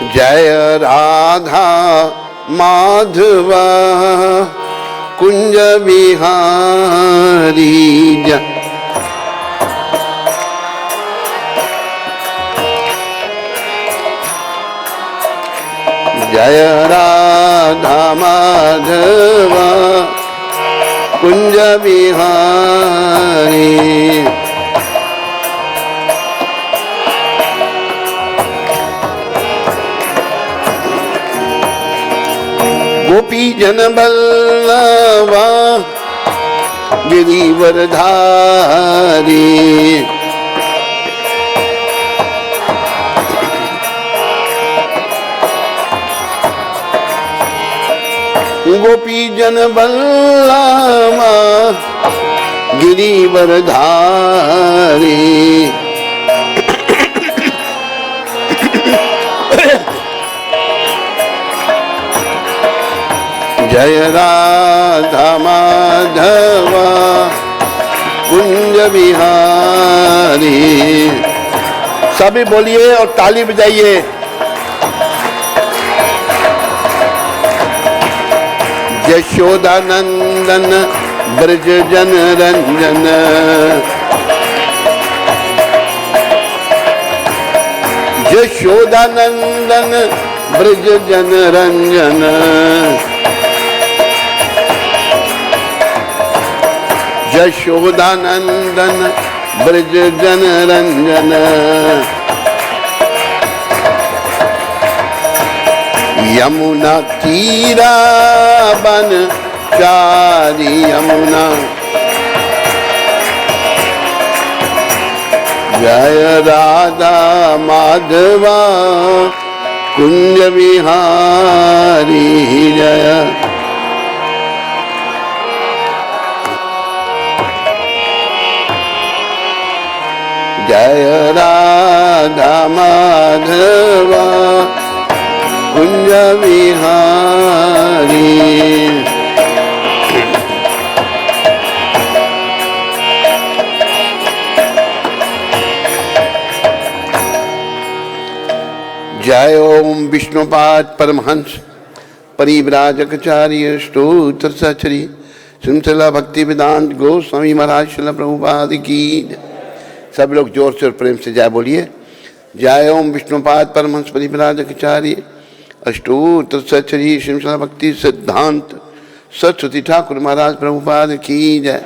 जय राधा माधवा कुंज बिहारी जय राधा माधवा कुंज बिहारी। गोपी जन बल्लवा गिरिवरधारी गोपी जन बल्लवा गिरिवरधारी जय राधा माधवा कुंज बिहारी। सभी बोलिए और ताली बजाइए। यशोदा नंदन ब्रज जन रंजन यशोदा नंदन ब्रज जन रंजन यशोदा नंदन ब्रज जन रंजन। यमुना तीरा बन चारी यमुना जय राधा माधवा कुंज बिहारी जय। जय राधा माधवा कुंज बिहारी। जय ओम विष्णुपाद परमहंस परिव्राजकाचार्य स्तोत्र सचरी श्रृंखला भक्ति वेदांत गोस्वामी महाराज श्रील प्रभुपाद की। सब लोग जोर से और प्रेम से जय बोलिए। जय ओम विष्णुपाद परमहंस परिव्राजकाचार्य अष्टोत्र सचरी श्रृंखला भक्ति सिद्धांत सरस्वती ठाकुर महाराज प्रभुपाद की जय।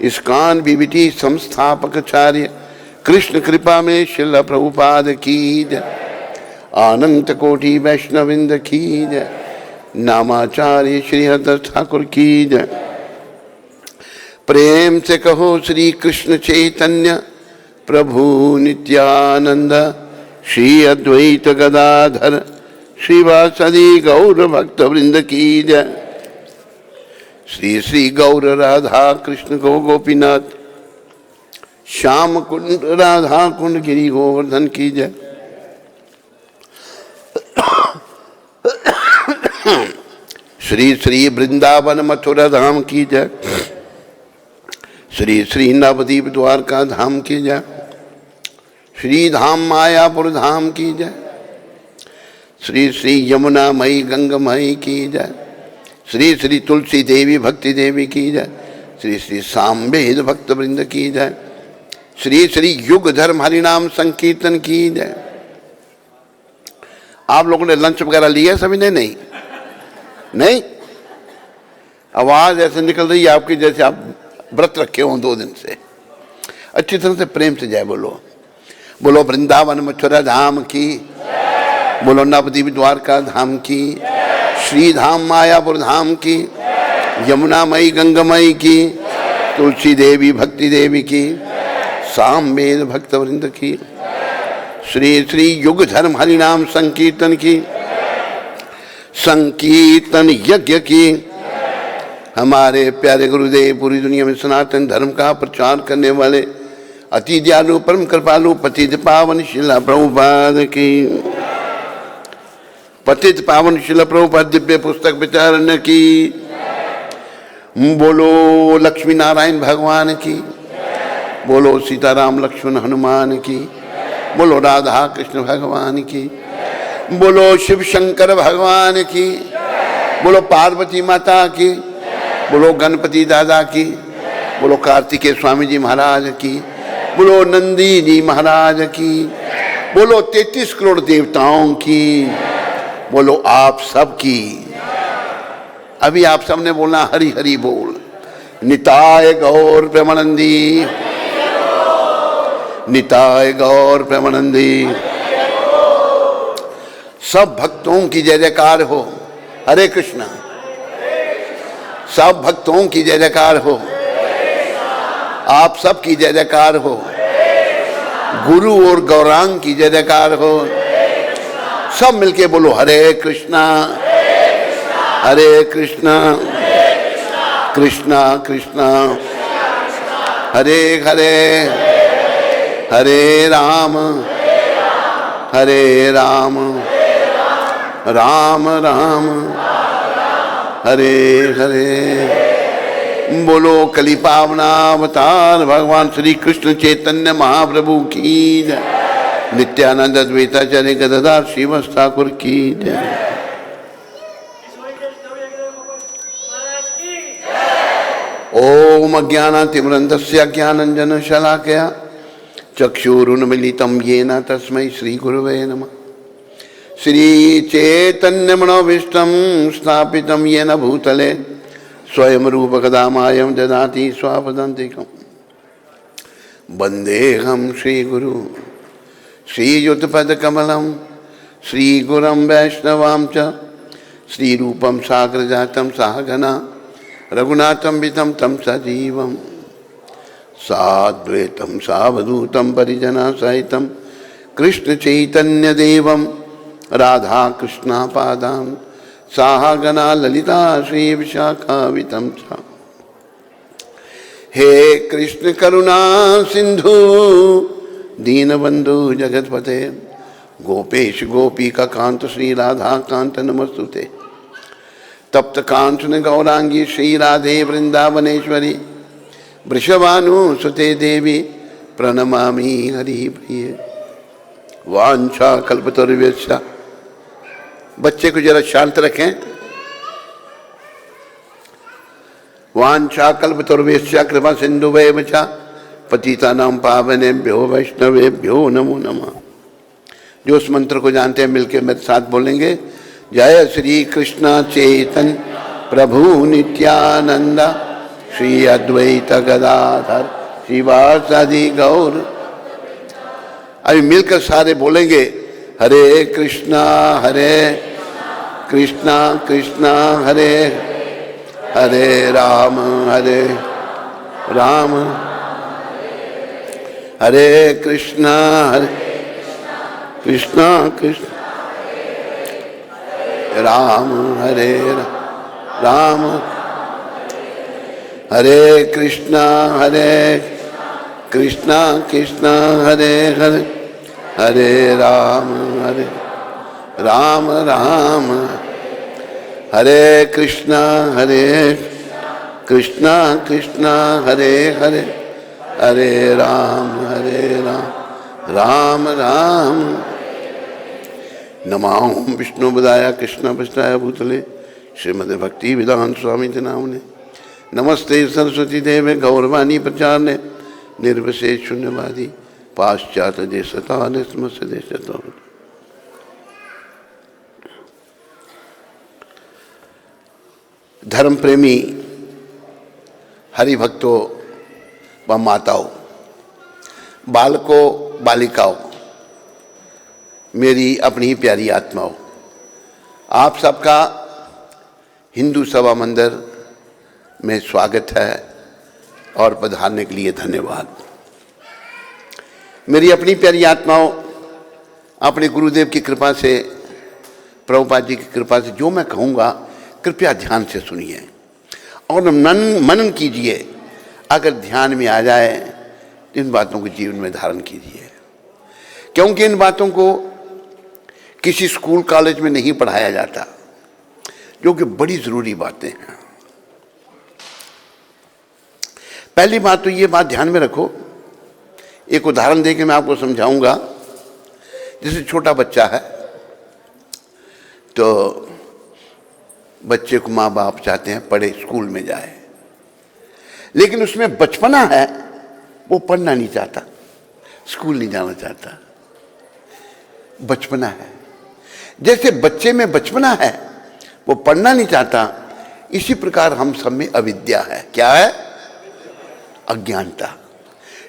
इस्कान बीबीटी संस्थापकाचार्य कृष्ण कृपा में श्रील प्रभुपाद की जय। अनंत कोटि वैष्णविंद की जय। नामाचार्य श्री हरदास ठाकुर की जय। प्रेम से कहो श्री कृष्ण चैतन्य प्रभु नित्यानंद श्री अद्वैत गदाधर श्रीवासदि गौर भक्त वृंद की जय। श्री श्री गौर राधा कृष्ण गो गोपीनाथ श्याम कुंड राधा कुंड गिरी गोवर्धन की जय। श्री श्री वृंदावन मथुरा धाम की जय। श्री श्री नवदीप द्वारका धाम की जय। श्री धाम मायापुर धाम की जय। श्री श्री यमुना मई गंगमयी की जय। श्री श्री तुलसी देवी भक्ति देवी की जय। श्री श्री सामवेद भक्त वृंद की जय। श्री श्री युग धर्म हरिनाम संकीर्तन की जय। आप लोगों ने लंच वगैरह लिया सभी ने? नहीं नहीं, आवाज ऐसे निकल रही है आपकी जैसे आप व्रत रखे हो 2 दिन से। अच्छी तरह से प्रेम से जय बोलो। बोलो वृंदावन मथुरा धाम की, बोलो नवदीप द्वारका धाम की, श्री धाम मायापुर धाम की, यमुना मई गंगमयी की, तुलसी देवी भक्ति देवी की, सामवेद भक्त वृंद की, श्री श्री युग धर्म हरिनाम संकीर्तन की, संकीर्तन यज्ञ की। हमारे प्यारे गुरुदेव पूरी दुनिया में सनातन धर्म का प्रचार करने वाले अति दयालु परम कृपालु पतित पावन शिला प्रभुपाद की। पतित पावन शिला प्रभुपाद दिव्य पुस्तक विचारण की। बोलो लक्ष्मी नारायण भगवान की। बोलो सीताराम लक्ष्मण हनुमान की। बोलो राधा कृष्ण भगवान की। बोलो शिव शंकर भगवान की, बोलो पार्वती माता की, बोलो गणपति दादा की, बोलो कार्तिकेय स्वामी जी महाराज की, बोलो नंदी जी महाराज की, बोलो 33 करोड़ देवताओं की, बोलो आप सब की। अभी आप सबने बोलना हरि हरि बोल। निताय गौर प्रेमानंदी, निताय गौर प्रेमानंदी। सब भक्तों की जय जयकार हो। हरे कृष्णा। सब भक्तों की जय जयकार हो। आप सब की जय जयकार हो। गुरु और गौरांग की जय जयकार हो। सब मिलके बोलो हरे कृष्णा हरे कृष्णा कृष्णा कृष्णा हरे हरे, हरे राम राम राम हरे हरे। बोलो कली पावना अवतार भगवान श्री कृष्ण चैतन्य महाप्रभु की जय। नित्यानंद द्वैताचार्य गदाधर श्रीवास ठाकुर की जय। ओम अज्ञानातिमिरन्धस्य ज्ञानाञ्जनशलाकया चक्षुरुन्मीलितं येन तस्मै श्रीगुरवे नमः। श्रीचैतन्यमनोभीष्टं स्थापितं येन भूतले स्वयं रूपकदा मायं ददाति स्वापदान्तिकं। वन्देऽहं श्रीगुरु श्रीयुतपदकमलं श्रीगुरं वैष्णवां च श्रीरूपं साग्रजातं सहगना रघुनाथं वितं तं सजीवं साद्वैतं सावधूतं परिजनसहितं कृष्णचैतन्यदेवं राधाकृष्णापादां सहगना ललिता श्रीविशाखावितं च। हे कृष्ण करुणा सिंधु दीनबंधु जगतपते गोपेश गोपिका कांत श्री राधा कांत नमस्तुते। तप्त कांचन गौरांगी श्री राधे वृंदावनेश्वरी वृषभानुसुते देवी प्रणमामि हरि प्रिय। वांछा कल्पतरुभ्यश्च। बच्चे को जरा शांत रखें। वांछा कल्पतरुभ्यश्च कृपा सिंधुभ्येव च पतितानां पावनेभ्यो वैष्णवेभ्यो नमो नमः। जो उस मंत्र को जानते हैं मिलकर मेरे साथ बोलेंगे। जय श्री कृष्ण चैतन्य प्रभु नित्यानंद श्री अद्वैत गदाधर श्रीवासादि गौर। अभी मिलकर सारे बोलेंगे हरे कृष्णा कृष्णा हरे हरे राम हरे कृष्णा कृष्णा राम हरे राम हरे कृष्णा कृष्णा हरे हरे हरे राम राम हरे कृष्णा कृष्णा हरे हरे हरे राम राम नमां विष्णुपदाय कृष्णपृष्ठाय भूतले श्रीमद् भक्ति वेदांत स्वामी नामने। नमस्ते सरस्वती देवे गौरवाणी प्रचारने निर्विशेष शून्यवादी पाश्चात्य देशतान स्मस्य देशतो। धर्म प्रेमी हरिभक्तों व माताओं, बालकों बालिकाओं, मेरी अपनी प्यारी आत्माओं, आप सबका हिंदू सभा मंदिर में स्वागत है और पधारने के लिए धन्यवाद। मेरी अपनी प्यारी आत्माओं, अपने गुरुदेव की कृपा से, प्रभुपाद जी की कृपा से जो मैं कहूँगा कृपया ध्यान से सुनिए और मनन कीजिए। अगर ध्यान में आ जाए इन बातों को जीवन में धारण कीजिए, क्योंकि इन बातों को किसी स्कूल कॉलेज में नहीं पढ़ाया जाता, जो कि बड़ी ज़रूरी बातें हैं। पहली बात तो ये बात ध्यान में रखो, एक उदाहरण देके मैं आपको समझाऊंगा। जैसे छोटा बच्चा है, तो बच्चे को माँ बाप चाहते हैं पढ़े, स्कूल में जाए, लेकिन उसमें बचपना है, वो पढ़ना नहीं चाहता, स्कूल नहीं जाना चाहता। बचपना है, जैसे बच्चे में बचपना है, वो पढ़ना नहीं चाहता, इसी प्रकार हम सब में अविद्या है। क्या है? अज्ञानता।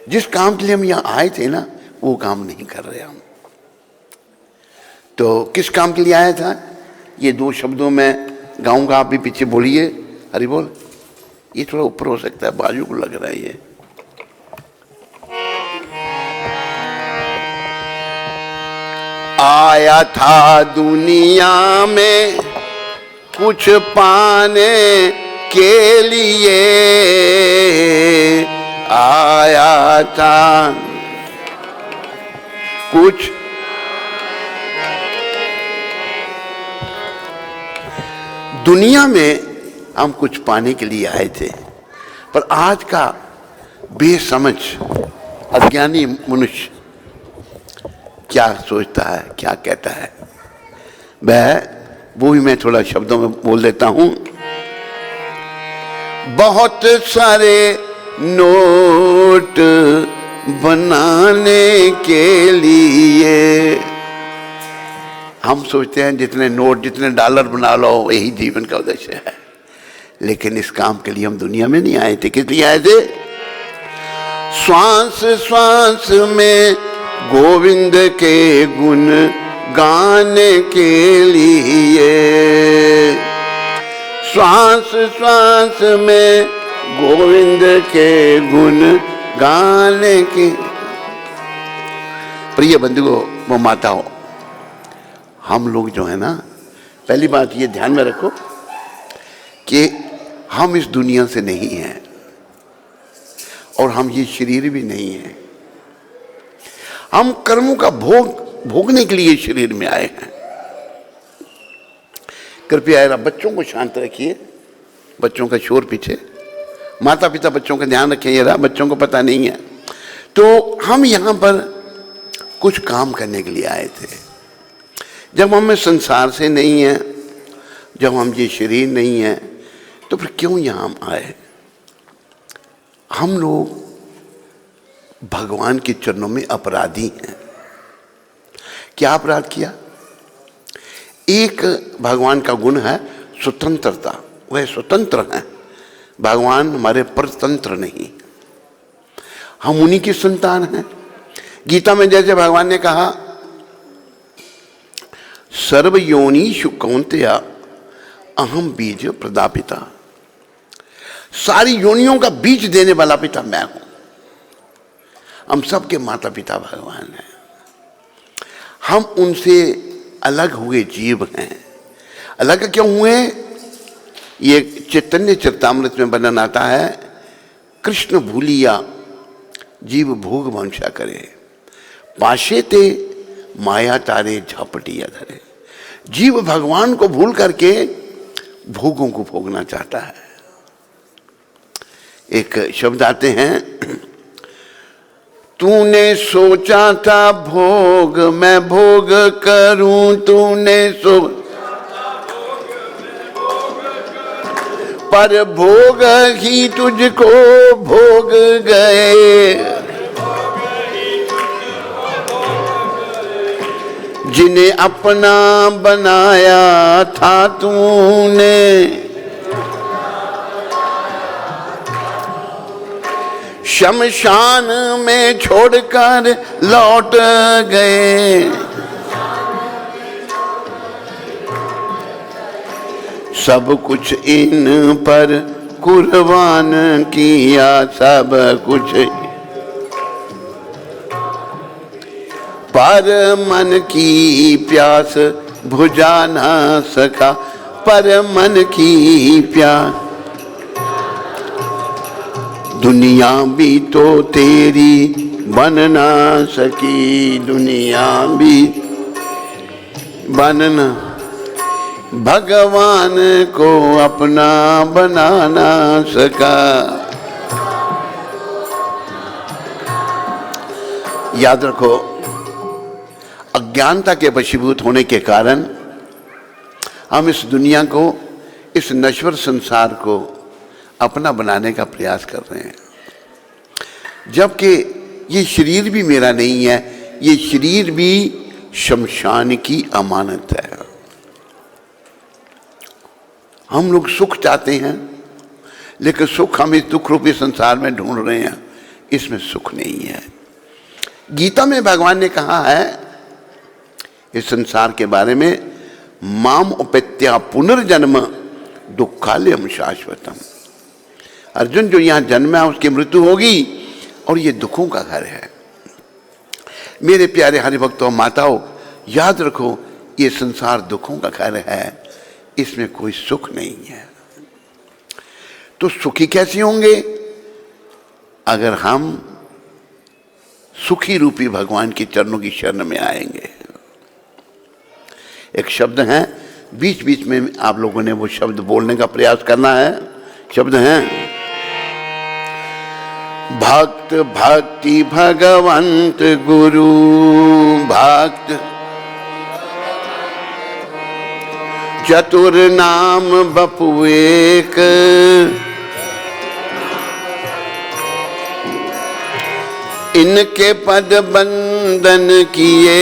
जिस काम के लिए हम यहाँ आए थे ना, वो काम नहीं कर रहे हम। तो किस काम के लिए आया था, ये दो शब्दों में गाऊंगा, आप भी पीछे बोलिए। हरि बोल। ये थोड़ा ऊपर हो सकता है, बाजू को लग रहा है ये। आया था दुनिया में कुछ पाने के लिए, आया था कुछ दुनिया में हम कुछ पाने के लिए आए थे। पर आज का बेसमझ अज्ञानी मनुष्य क्या सोचता है, क्या कहता है, वो भी मैं थोड़ा शब्दों में बोल देता हूं। बहुत सारे नोट बनाने के लिए, हम सोचते हैं जितने नोट, जितने डॉलर बना लो, यही जीवन का उद्देश्य है। लेकिन इस काम के लिए हम दुनिया में नहीं आए थे। किस लिए आए थे? श्वास श्वास में गोविंद के गुण गाने के लिए, श्वास श्वास में गोविंद के गुण गाने के। प्रिय बंधुओं वो माताओं, हम लोग जो है ना, पहली बात ये ध्यान में रखो कि हम इस दुनिया से नहीं हैं और हम ये शरीर भी नहीं है। हम कर्मों का भोगने के लिए शरीर में आए हैं। कृपया जरा बच्चों को शांत रखिए, बच्चों का शोर पीछे। माता पिता बच्चों का ध्यान रखें, जरा बच्चों को पता नहीं है। तो हम यहाँ पर कुछ काम करने के लिए आए थे। जब हम संसार से नहीं हैं, जब हम ये शरीर नहीं है, तो फिर क्यों यहाँ हम आए? हम लोग भगवान के चरणों में अपराधी हैं। क्या अपराध किया? एक भगवान का गुण है स्वतंत्रता, वह स्वतंत्र हैं। भगवान हमारे परतंत्र नहीं, हम उन्हीं की संतान हैं। गीता में जैसे भगवान ने कहा, सर्वयोनिषु कौन्तेय अहम बीज प्रदापिता, सारी योनियों का बीज देने वाला पिता मैं हूं। हम सबके माता पिता भगवान हैं। हम उनसे अलग हुए जीव हैं। अलग क्यों हुए? ये चैतन्य चरितामृत में वर्णन आता है, कृष्ण भूलिया जीव भोग वंशा करे, पाशे ते माया तारे झापटिया धरे। जीव भगवान को भूल करके भोगों को भोगना चाहता है। एक शब्द आते हैं, तूने सोचा था भोग मैं भोग करूं, तूने पर भोग ही तुझको भोग गए, जिन्हें अपना बनाया था तूने, शमशान में छोड़कर लौट गए। सब कुछ इन पर कुर्बान किया, सब कुछ, पर मन की प्यास बुझा ना सका, पर मन की प्यास। दुनिया भी तो तेरी बन ना सकी, दुनिया भी बनना, भगवान को अपना बना ना सका। याद रखो, अज्ञानता के वशीभूत होने के कारण हम इस दुनिया को, इस नश्वर संसार को अपना बनाने का प्रयास कर रहे हैं, जबकि ये शरीर भी मेरा नहीं है, ये शरीर भी शमशान की अमानत है। हम लोग सुख चाहते हैं, लेकिन सुख हम इस दुख रूपी संसार में ढूंढ रहे हैं, इसमें सुख नहीं है। गीता में भगवान ने कहा है इस संसार के बारे में, माम उपेत्या पुनर्जन्म दुखालयम शाश्वतम। अर्जुन, जो यहां जन्म है उसकी मृत्यु होगी और ये दुखों का घर है। मेरे प्यारे हरिभक्तों, माताओं, याद रखो, ये संसार दुखों का घर है, इसमें कोई सुख नहीं है। तो सुखी कैसे होंगे? अगर हम सुखी रूपी भगवान के चरणों की शरण में आएंगे। एक शब्द है, बीच बीच में आप लोगों ने वो शब्द बोलने का प्रयास करना है। शब्द है भक्त भक्ति भगवंत गुरु भक्त, चतुर नाम बपु एक, इनके पद बंदन किए,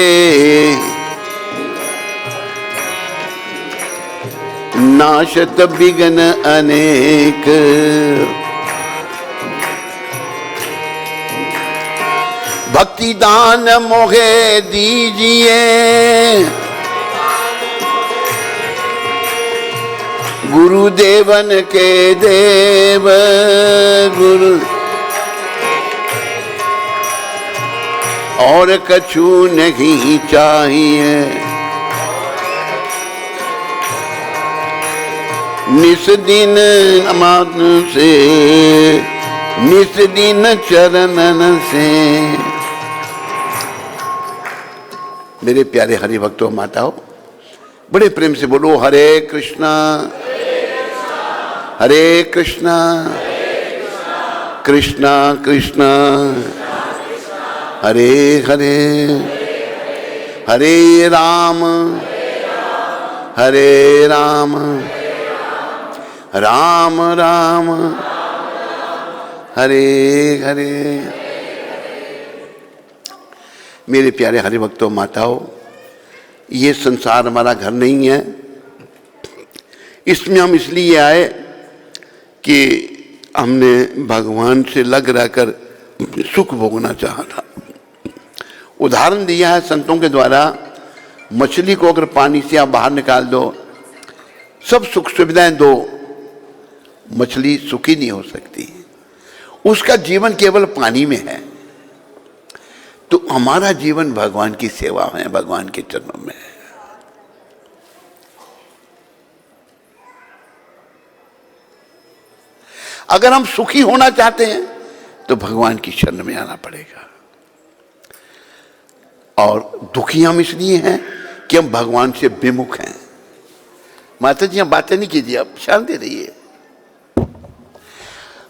नाशत विघ्न अनेक। भक्ति दान मोहे दीजिए, गुरुदेवन के देव गुरु, और कछु नहीं चाहिए। निस दिन नमन से, निस दिन चरणन से। मेरे प्यारे हरि भक्तों, माताओं, बड़े प्रेम से बोलो हरे कृष्णा हरे कृष्णा कृष्णा कृष्णा हरे हरे, हरे राम हरे राम राम राम हरे हरे। मेरे प्यारे हरि भक्तों, माताओं, ये संसार हमारा घर नहीं है। इसमें हम इसलिए आए कि हमने भगवान से लग रहकर सुख भोगना चाहा था। उदाहरण दिया है संतों के द्वारा, मछली को अगर पानी से आप बाहर निकाल दो, सब सुख सुविधाएं दो, मछली सुखी नहीं हो सकती, उसका जीवन केवल पानी में है। तो हमारा जीवन भगवान की सेवा में, भगवान के चरणों में है। अगर हम सुखी होना चाहते हैं तो भगवान की शरण में आना पड़ेगा। और दुखी हम इसलिए हैं कि हम भगवान से विमुख हैं। माता जी, हम बातें नहीं कीजिए, आप शांति रहिए।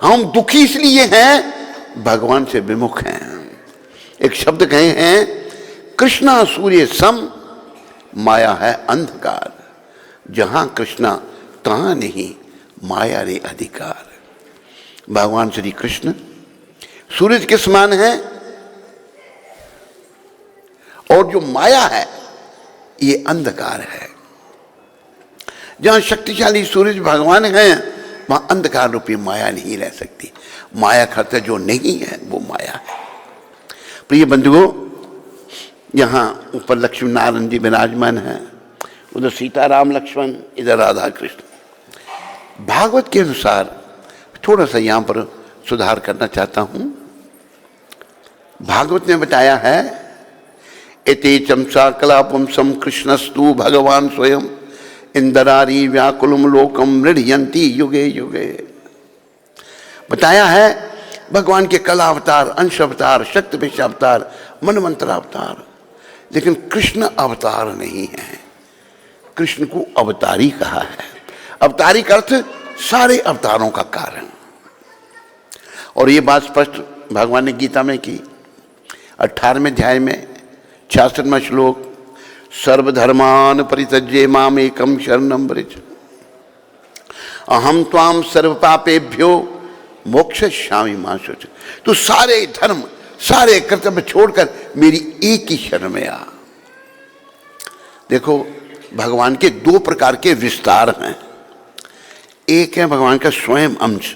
हम दुखी इसलिए हैं, भगवान से विमुख हैं। एक शब्द कहे हैं, कृष्णा सूर्य सम, माया है अंधकार। जहां कृष्णा तहां नहीं, माया रे अधिकार। भगवान श्री कृष्ण सूरज के समान है, और जो माया है ये अंधकार है। जहां शक्तिशाली सूरज भगवान है, वहां अंधकार रूपी माया नहीं रह सकती। माया खर्च जो नहीं है वो माया है। प्रिय बंधुओं, यहाँ ऊपर लक्ष्मी नारायण जी विराजमान है, उधर सीताराम लक्ष्मण, इधर राधा कृष्ण। भागवत के अनुसार थोड़ा सा यहाँ पर सुधार करना चाहता हूँ। भागवत ने बताया है, इति चमसा कलापुंसम कृष्णस्तु भगवान स्वयं, इंदरारी व्याकुलम लोकम मृढ़यंती युगे युगे। बताया है भगवान के कला अवतार, अंश अवतार, शक्ति विष अवतार, मनमंत्र अवतार, लेकिन कृष्ण अवतार नहीं है। कृष्ण को अवतारी कहा है। अवतारी का अर्थ सारे अवतारों का कारण। और ये बात स्पष्ट भगवान ने गीता में की, 18वें अध्याय में 66वां श्लोक, सर्वधर्मान परित्यज्य माम एकम शरणम व्रज अहम त्वाम सर्व पापेभ्यो मोक्षयिष्यामि मा शुचि। तू सारे धर्म सारे कर्तव्य छोड़कर मेरी एक ही शरण में आ। देखो भगवान के दो प्रकार के विस्तार हैं। एक है भगवान का स्वयं अंश,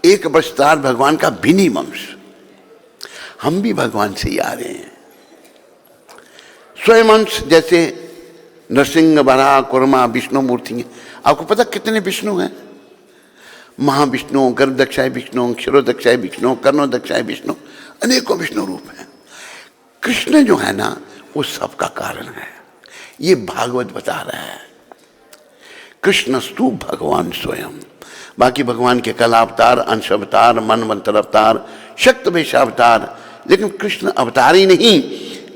एक विस्तार भगवान का भिन्नी अंश। हम भी भगवान से ही आ रहे हैं। स्वयं अंश जैसे नरसिंह, वराह, कुर्मा, विष्णु मूर्ति हैं। आपको पता कितने विष्णु हैं? महाविष्णु, गर्भदक्षाय विष्णु, क्षीरोदक्षाय विष्णु, कर्णोदक्षाय विष्णु, अनेकों विष्णु रूप हैं। कृष्ण जो है ना वो सबका कारण है। ये भागवत बता रहा है। कृष्णस्तु भगवान स्वयं। बाकी भगवान के कला अवतार, अंश अवतार, मनवंतर अवतार, शक्ति अवतार, लेकिन कृष्ण अवतार ही नहीं,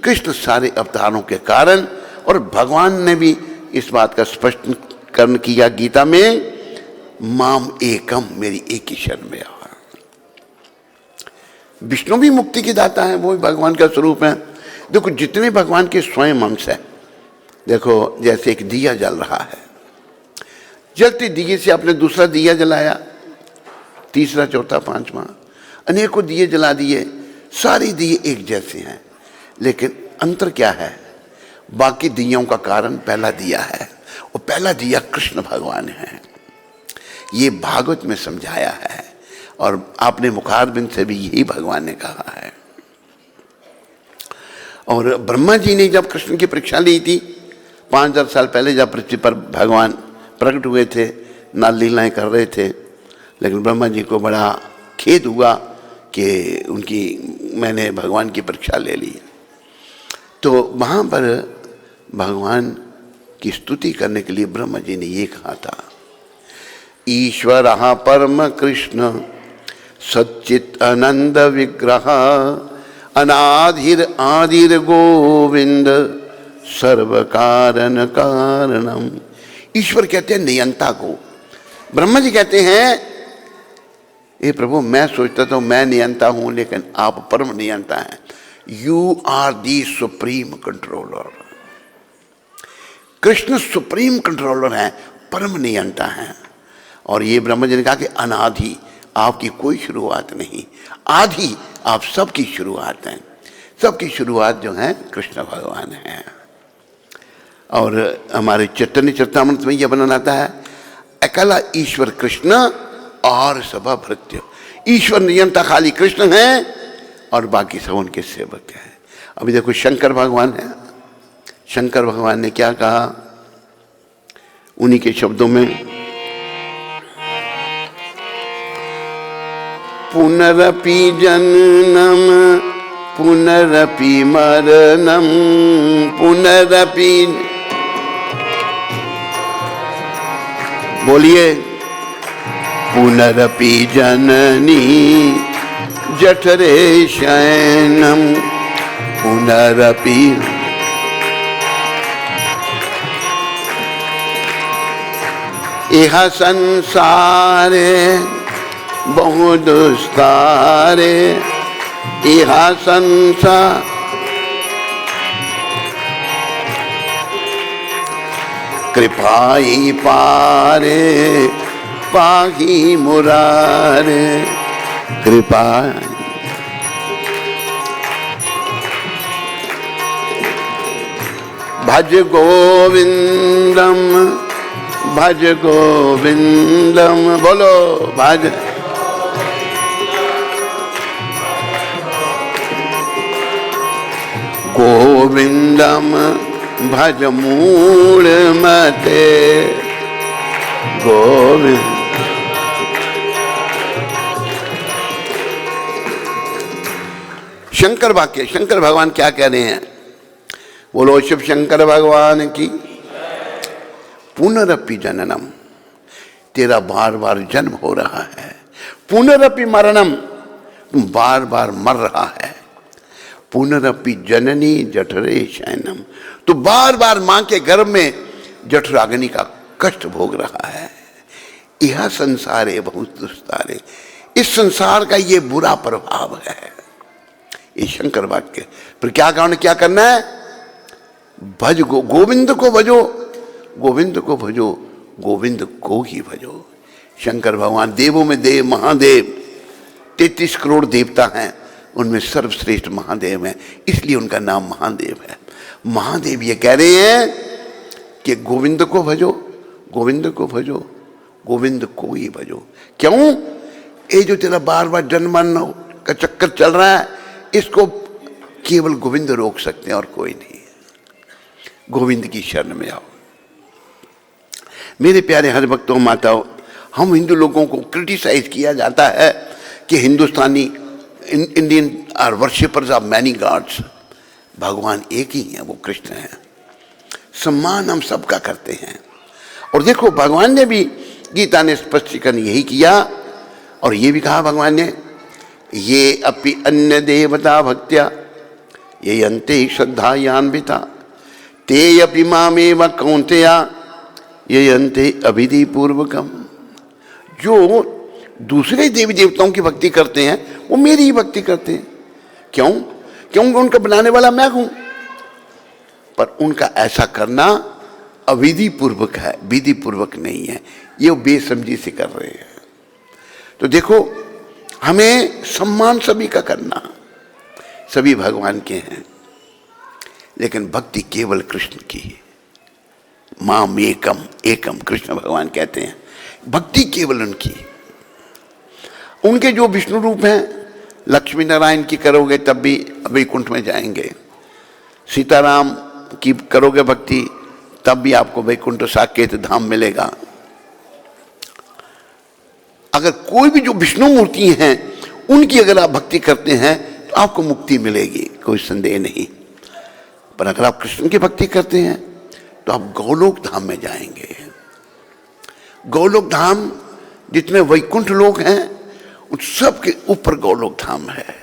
कृष्ण सारे अवतारों के कारण। और भगवान ने भी इस बात का स्पष्टीकरण किया गीता में, माम एकम, मेरी एक ही शरण में आ। विष्णु भी मुक्ति की दाता है, वो भी भगवान का स्वरूप है। देखो जितने भगवान के स्वयं अंश है, देखो जैसे एक दिया जल रहा है, जलते दिए से आपने दूसरा दिया जलाया, तीसरा, चौथा, पांचवा, अनेकों दिए जला दिए, सारे दिए एक जैसे हैं, लेकिन अंतर क्या है? बाकी दियों का कारण पहला दिया है, और पहला दिया कृष्ण भगवान है। ये भागवत में समझाया है, और आपने मुखारबिंद से भी यही भगवान ने कहा है। और ब्रह्मा जी ने जब कृष्ण की परीक्षा ली थी 5000 साल पहले, जब पृथ्वी पर भगवान प्रकट हुए थे, नाल लीलाएं कर रहे थे, लेकिन ब्रह्मा जी को बड़ा खेद हुआ कि मैंने भगवान की परीक्षा ले ली। तो वहाँ पर भगवान की स्तुति करने के लिए ब्रह्मा जी ने ये कहा था, ईश्वर परम कृष्ण सच्चित आनंद विग्रह अनाधिर आदिर गोविंद सर्व कारण कारणम। ईश्वर कहते हैं नियंता को। ब्रह्मा जी कहते हैं, ए प्रभु मैं सोचता था मैं नियंता हूं, लेकिन आप परम नियंता हैं। You are the supreme controller. Krishna supreme controller हैं, परम नियंता हैं। और ये ब्रह्मा जी ने कहा कि अनादि, आपकी कोई शुरुआत नहीं, आदि आप सबकी शुरुआत हैं। सबकी शुरुआत जो है कृष्ण भगवान है। और हमारे चैतन्य चरितामृत में यह वर्णन आता है, अकेला ईश्वर कृष्ण और सभा भृत्य। ईश्वर नियंता खाली कृष्ण है और बाकी सब उनके सेवक हैं। अभी देखो शंकर भगवान है, शंकर भगवान ने क्या कहा उन्हीं के शब्दों में, पुनरपि जननम पुनरपि मरणम पुनरपि, बोलिए, पुनरपि जननी जठरे शयनम पुनरपि। इह संसारे बहु दुस्तारे, इह संसार कृपाई पारे पाही मुरारे, कृपा। भज गोविंदम भज गोविंदम, बोलो भज गोविंदम भज मूल मते गोविंद। शंकर वाक्य, शंकर भगवान क्या कह रहे हैं? बोलो शिव शंकर भगवान की। पुनरपि जननम, तेरा बार बार जन्म हो रहा है। पुनरपि मरणम, तुम बार बार मर रहा है। पुनरपि जननी जठरे शयनम, तो बार बार मां के गर्भ में जठराग्नि का कष्ट भोग रहा है। यह संसार है बहुत दुस्तारे, इस संसार का ये बुरा प्रभाव है। ये शंकर वाक्य। फिर क्या कारण क्या करना है? भज गोविंद को भजो, गोविंद को भजो, गोविंद को ही भजो। शंकर भगवान देवों में देव, महादेव, 33 करोड़ देवता हैं, उनमें सर्वश्रेष्ठ महादेव हैं, इसलिए उनका नाम महादेव है। महादेव ये कह रहे हैं कि गोविंद को भजो, गोविंद को भजो, गोविंद को ही भजो। क्यों? ये जो तेरा बार बार जन्म मरण का चक्कर चल रहा है, इसको केवल गोविंद रोक सकते हैं और कोई नहीं। गोविंद की शरण में आओ। मेरे प्यारे हरि भक्तों, माताओं, हम हिंदू लोगों को क्रिटिसाइज किया जाता है कि Hindustani Indian are worshippers of many gods. भगवान एक ही है, वो कृष्ण है। सम्मान हम सबका करते हैं। और देखो, भगवान ने भी गीता ने स्पष्टीकरण यही किया और ये भी कहा भगवान ने, ये अपि अन्य देवता भक्त्या ये अंते श्रद्धा यान्विता ते अपि मामेव कौन्तेया ये अंते अभिधि पूर्वकम। जो दूसरे देवी देवताओं की भक्ति करते हैं वो मेरी ही भक्ति करते हैं। क्यों? क्योंकि उनका बनाने वाला मैं हूं। पर उनका ऐसा करना अविधि पूर्वक है, विधि पूर्वक नहीं है। ये वो बेसमझी से कर रहे हैं। तो देखो, हमें सम्मान सभी का करना, सभी भगवान के हैं, लेकिन भक्ति केवल कृष्ण की है। माम एकम, एकम कृष्ण भगवान कहते हैं, भक्ति केवल उनकी। उनके जो विष्णु रूप हैं, लक्ष्मी नारायण की करोगे तब भी वैकुंठ में जाएंगे, सीताराम की करोगे भक्ति तब भी आपको वैकुंठ साकेत धाम मिलेगा। अगर कोई भी जो विष्णु मूर्ति हैं उनकी अगर आप भक्ति करते हैं तो आपको मुक्ति मिलेगी, कोई संदेह नहीं। पर अगर आप कृष्ण की भक्ति करते हैं तो आप गौलोक धाम में जाएंगे। गौलोक धाम, जितने वैकुंठ लोग हैं उन सब के ऊपर गौलोक धाम है।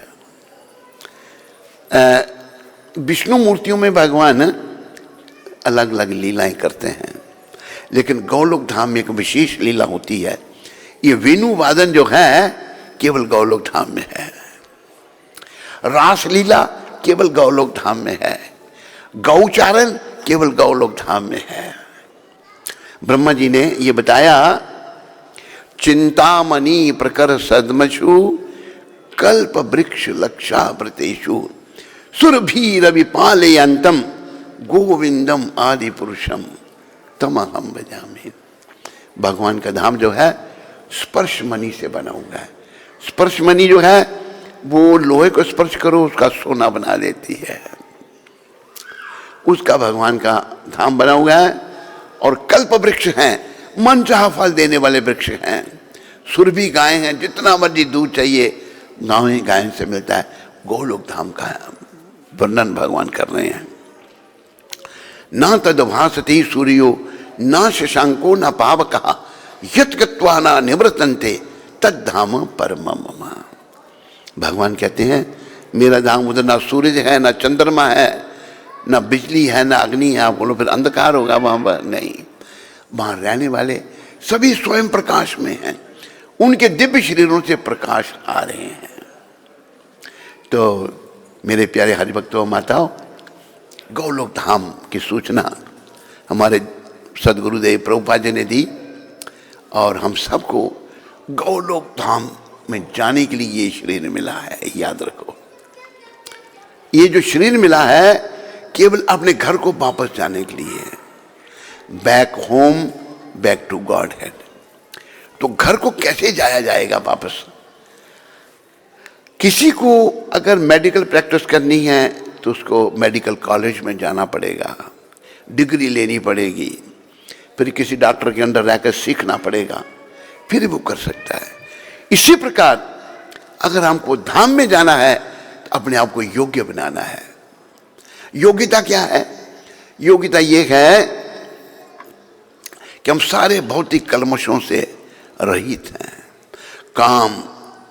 विष्णु मूर्तियों में भगवान अलग अलग लीलाएं करते हैं, लेकिन गौलोक धाम में एक विशेष लीला होती है। ये वेणु वादन जो है केवल गौलोक धाम में है। रास लीला केवल गौलोक धाम में है। गौचारण केवल गौलोक धाम में है। ब्रह्मा जी ने ये बताया, चिंतामणि प्रकर सदमशु कल्प वृक्ष लक्षावृतेषु सुरभि रवि पालयंतम गोविंदम आदि पुरुषम तमहम भजामि। भगवान का धाम जो है स्पर्श मणि से बना हुआ है। स्पर्श मणि जो है वो लोहे को स्पर्श करो उसका सोना बना देती है। उसका भगवान का धाम बना हुआ है। और कल्प वृक्ष हैं, मन चाहा फल देने वाले वृक्ष हैं। सुरभि गाय हैं, जितना मर्जी दूध चाहिए गाय गाय से मिलता है। गोलोक धाम का वर्णन भगवान कर रहे हैं। ना तद्भासते सूर्यो ना शशांको ना पावकः यत् गत्वा न निवर्तन्ते तद्धाम परमम मम। भगवान कहते हैं मेरा धाम उधर ना सूरज है, ना चंद्रमा है, ना बिजली है, ना अग्नि है। आप बोलो फिर अंधकार होगा वहां पर? नहीं, वहां रहने वाले सभी स्वयं प्रकाश में हैं। उनके दिव्य शरीरों से प्रकाश आ रहे हैं। तो मेरे प्यारे हरिभक्तों माताओं, गौलोक धाम की सूचना हमारे सदगुरुदेव प्रभुपाद जी ने दी और हम सबको गौलोक धाम में जाने के लिए ये शरीर मिला है। याद रखो, ये जो शरीर मिला है केवल अपने घर को वापस जाने के लिए, back home, back to Godhead. तो घर को कैसे जाया जाएगा वापस? किसी को अगर मेडिकल प्रैक्टिस करनी है तो उसको मेडिकल कॉलेज में जाना पड़ेगा, डिग्री लेनी पड़ेगी, फिर किसी डॉक्टर के अंडर रहकर सीखना पड़ेगा, फिर वो कर सकता है। इसी प्रकार अगर हमको धाम में जाना है तो अपने आप को योग्य बनाना है। योग्यता क्या है? योग्यता ये है कि हम सारे भौतिक कलमशों से रहित हैं। काम,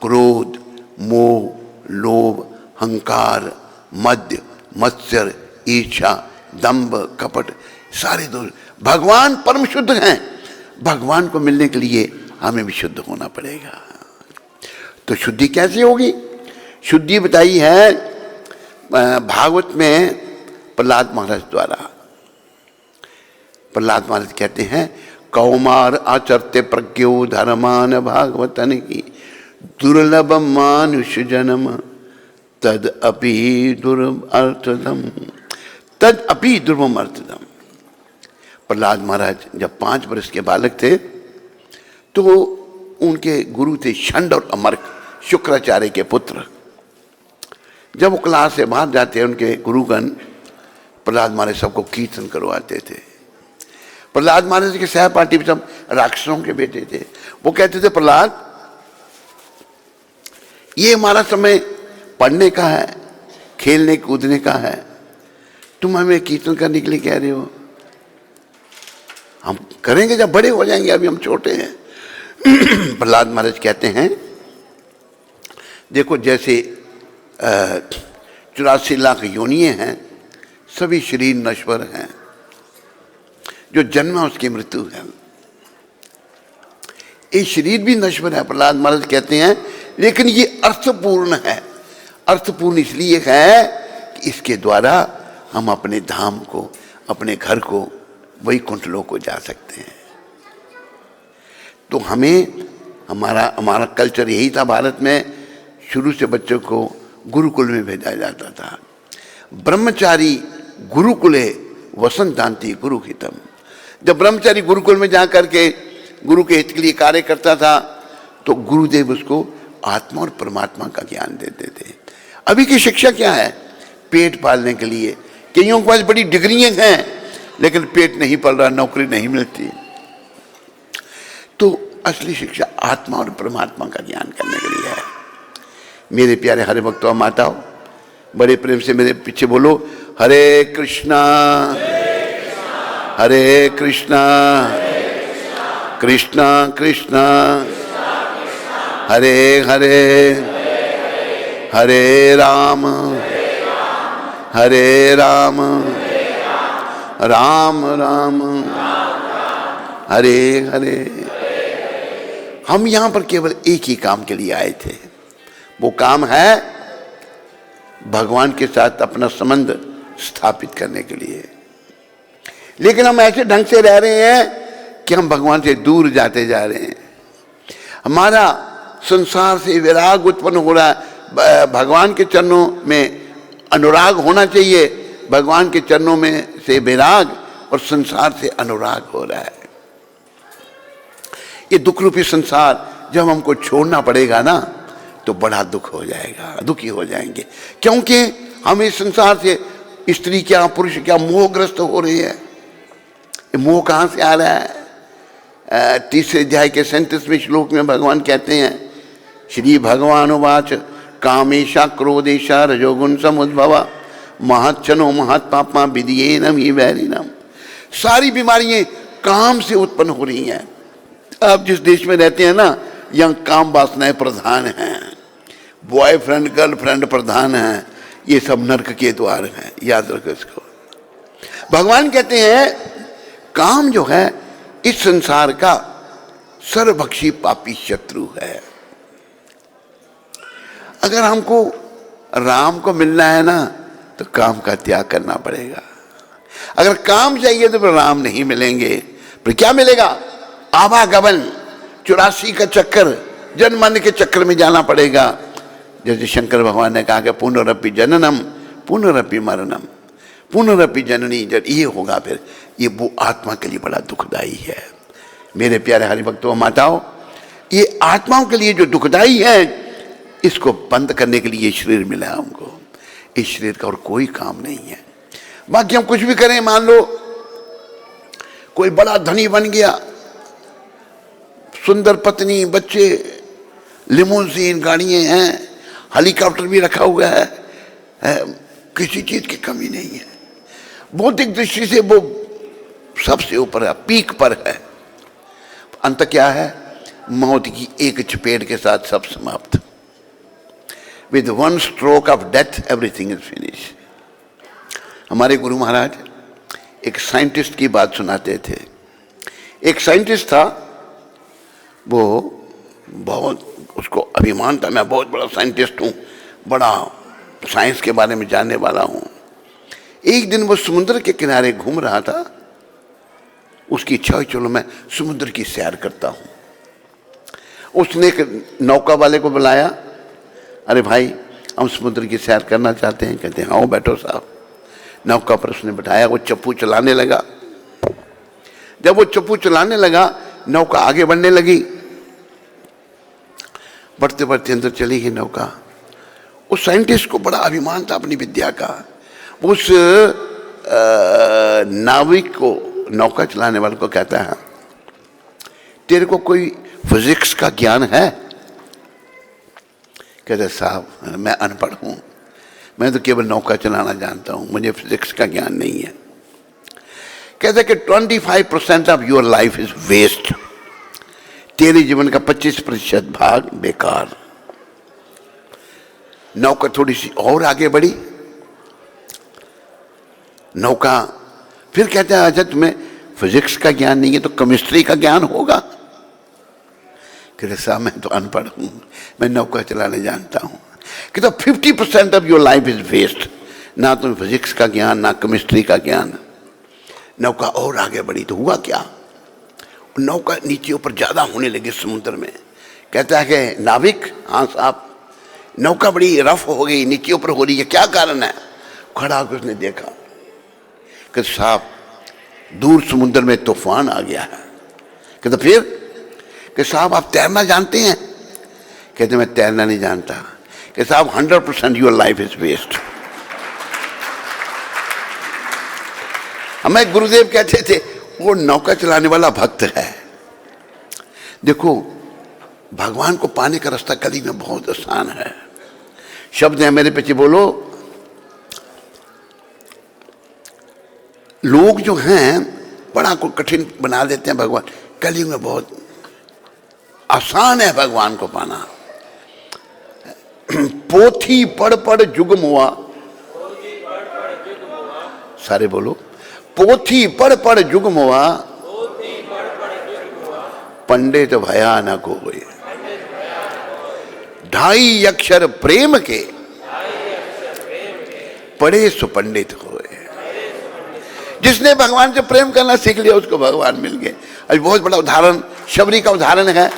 क्रोध, मोह, लोभ, अहंकार, मद्य, मत्सर, ईर्ष्या, दंभ, कपट, सारे दोष। भगवान परम शुद्ध हैं। भगवान को मिलने के लिए हमें भी शुद्ध होना पड़ेगा। तो शुद्धि कैसे होगी? शुद्धि बताई है भागवत में प्रहलाद महाराज द्वारा। प्रहलाद महाराज कहते हैं कौमार आचरते प्रज्ञो धर्मान भागवतन की दुर्लभ मानुष जन्म तद अपि दुर्भम अर्थदम। प्रहलाद महाराज जब 5 वर्ष के बालक थे तो उनके गुरु थे षंड और अमर्क, शुक्राचार्य के पुत्र। जब वो क्लास से बाहर जाते उनके गुरुगण प्रहलाद महाराज सबको कीर्तन करवाते थे। प्रहलाद महाराज के सहपाठी भी सब राक्षसों के बेटे थे। वो कहते थे प्रहलाद ये हमारा समय पढ़ने का है, खेलने कूदने का है, तुम हमें कीर्तन करने के लिए कह रहे हो। हम करेंगे जब बड़े हो जाएंगे, अभी हम छोटे हैं। प्रहलाद महाराज कहते हैं देखो जैसे 84 लाख योनियां हैं, सभी शरीर नश्वर हैं, जो जन्म है उसकी मृत्यु है, ये शरीर भी नश्वर है। प्रहलाद महाराज कहते हैं लेकिन ये अर्थपूर्ण है। अर्थपूर्ण इसलिए है कि इसके द्वारा हम अपने धाम को, अपने घर को, वैकुंठ लोक को जा सकते हैं। तो हमें हमारा कल्चर यही था भारत में, शुरू से बच्चों को गुरुकुल में भेजा जाता था। ब्रह्मचारी गुरुकुले वसंतांति गुरुहितम। जब ब्रह्मचारी गुरुकुल में जा करके गुरु के हित के लिए कार्य करता था तो गुरुदेव उसको आत्मा और परमात्मा का ज्ञान देते थे। अभी की शिक्षा क्या है? पेट पालने के लिए। कईयों के पास बड़ी डिग्रियां हैं लेकिन पेट नहीं पल रहा, नौकरी नहीं मिलती। तो असली शिक्षा आत्मा और परमात्मा का ज्ञान करने के लिए है। मेरे प्यारे हरे भक्तों माताओं, बड़े प्रेम से मेरे पीछे बोलो हरे कृष्णा हरे कृष्णा कृष्णा कृष्णा हरे हरे हरे राम राम राम हरे हरे। हम यहां पर केवल एक ही काम के लिए आए थे, वो काम है भगवान के साथ अपना संबंध स्थापित करने के लिए। लेकिन हम ऐसे ढंग से रह रहे हैं कि हम भगवान से दूर जाते जा रहे हैं। हमारा संसार से विराग उत्पन्न हो रहा है। भगवान के चरणों में अनुराग होना चाहिए, भगवान के चरणों में से विराग और संसार से अनुराग हो रहा है। ये दुख रूपी संसार जब हमको छोड़ना पड़ेगा ना तो बड़ा दुख हो जाएगा, दुखी हो जाएंगे। क्योंकि हम इस संसार से स्त्री क्या पुरुष क्या मोहग्रस्त हो रहे हैं। मोह कहाँ से आ रहा है? 30 अध्याय के 37वें श्लोक में भगवान कहते हैं श्री भगवान उवाच कामेशा क्रोधेशा रजोगुण समुद्भवा महच्चनो महत्पापा विधियेनम ही वैरिणम। सारी बीमारियां काम से उत्पन्न हो रही हैं। आप जिस देश में रहते हैं ना, यहाँ काम वासनाएं प्रधान हैं, बॉयफ्रेंड गर्लफ्रेंड प्रधान हैं, ये सब नरक के द्वार हैं, याद रखो इसको। भगवान कहते हैं काम जो है इस संसार का सर्वभक्षी पापी शत्रु है। अगर हमको राम को मिलना है ना तो काम का त्याग करना पड़ेगा। अगर काम चाहिए तो फिर राम नहीं मिलेंगे, फिर क्या मिलेगा? आवागमन, 84 का चक्कर, जन्म मरण के चक्कर में जाना पड़ेगा। जैसे शंकर भगवान ने कहा कि पुनरपि जननम पुनरपि मरणम पुनरपि जननी। जब ये होगा फिर ये वो आत्मा के लिए बड़ा दुखदाई है। मेरे प्यारे हरि भक्तों माताओं, ये आत्माओं के लिए जो दुखदाई है, इसको बंद करने के लिए ये शरीर मिला है हमको। इस शरीर का और कोई काम नहीं है। बाकी हम कुछ भी करें, मान लो कोई बड़ा धनी बन गया, सुंदर पत्नी बच्चे, लिमोजीन गाड़ियां हैं, हेलीकॉप्टर भी रखा हुआ है, किसी चीज की कमी नहीं है। भौतिक दृष्टि से वो सबसे ऊपर है, पीक पर है। अंत क्या है? मौत की एक चपेट के साथ सब समाप्त। With one stroke of death, everything is finished. हमारे गुरु महाराज एक साइंटिस्ट की बात सुनाते थे। एक साइंटिस्ट था, वो बहुत, उसको अभिमान था मैं बहुत बड़ा साइंटिस्ट हूँ, बड़ा साइंस के बारे में जानने वाला हूँ। एक दिन वो समुद्र के किनारे घूम रहा था उसकी इच्छा हुई चलो मैं समुद्र की सैर करता हूँ। उसने एक नौका वाले को बुलाया, अरे भाई हम समुद्र की सैर करना चाहते हैं। कहते हैं हाँ बैठो साहब। नौका पर उसने बैठाया, वो चप्पू चलाने लगा। जब वो चप्पू चलाने लगा नौका आगे बढ़ने लगी, बढ़ते बढ़ते अंदर चली गई नौका। उस साइंटिस्ट को बड़ा अभिमान था अपनी विद्या का। उस नाविक को, नौका चलाने वाले को कहता है तेरे को कोई फिजिक्स का ज्ञान है? कहते साहब मैं अनपढ़ हूं, मैं तो केवल नौका चलाना जानता हूं, मुझे फिजिक्स का ज्ञान नहीं है। कहते कि 25% of your life is waste, तेरे जीवन का 25% भाग बेकार। नौका थोड़ी सी और आगे बढ़ी। नौका फिर कहते हैं अच्छा तुम्हें फिजिक्स का ज्ञान नहीं है तो केमिस्ट्री का ज्ञान होगा? कहते साहब मैं तो अनपढ़ हूं, मैं नौका चलाने जानता हूं। कहते 50% of your life is waste, ना तुम्हें फिजिक्स का ज्ञान ना केमिस्ट्री का ज्ञान। नौका और आगे बढ़ी तो हुआ क्या, नौका नीचे ऊपर ज्यादा होने लगी समुद्र में। कहता है कि नाविक, हाँ साहब नौका बड़ी रफ हो गई, नीचे ऊपर हो रही है, क्या कारण है? खड़ा होकर उसने देखा कि साहब दूर समुद्र में तूफान आ गया है। कहते फिर? कि साहब आप तैरना जानते हैं? कहते मैं तैरना नहीं जानता। कि साहब 100% योर लाइफ इज वेस्ट। हमें गुरुदेव कहते थे वो नौका चलाने वाला भक्त है। देखो भगवान को पाने का रास्ता कली में बहुत आसान है। शब्द है मेरे पीछे बोलो, लोग जो हैं बड़ा को कठिन बना देते हैं भगवान। कलयुग में बहुत आसान है भगवान को पाना। पोथी पढ़ पढ़ जुग मुआ, सारे बोलो, पोथी पढ़ पढ़ जुग मुआ, पंडित भया न कोई, ढाई अक्षर प्रेम के, पढ़े सो पंडित होए। जिसने भगवान से प्रेम करना सीख लिया उसको भगवान मिल गए। अभी बहुत बड़ा उदाहरण शबरी का उदाहरण है,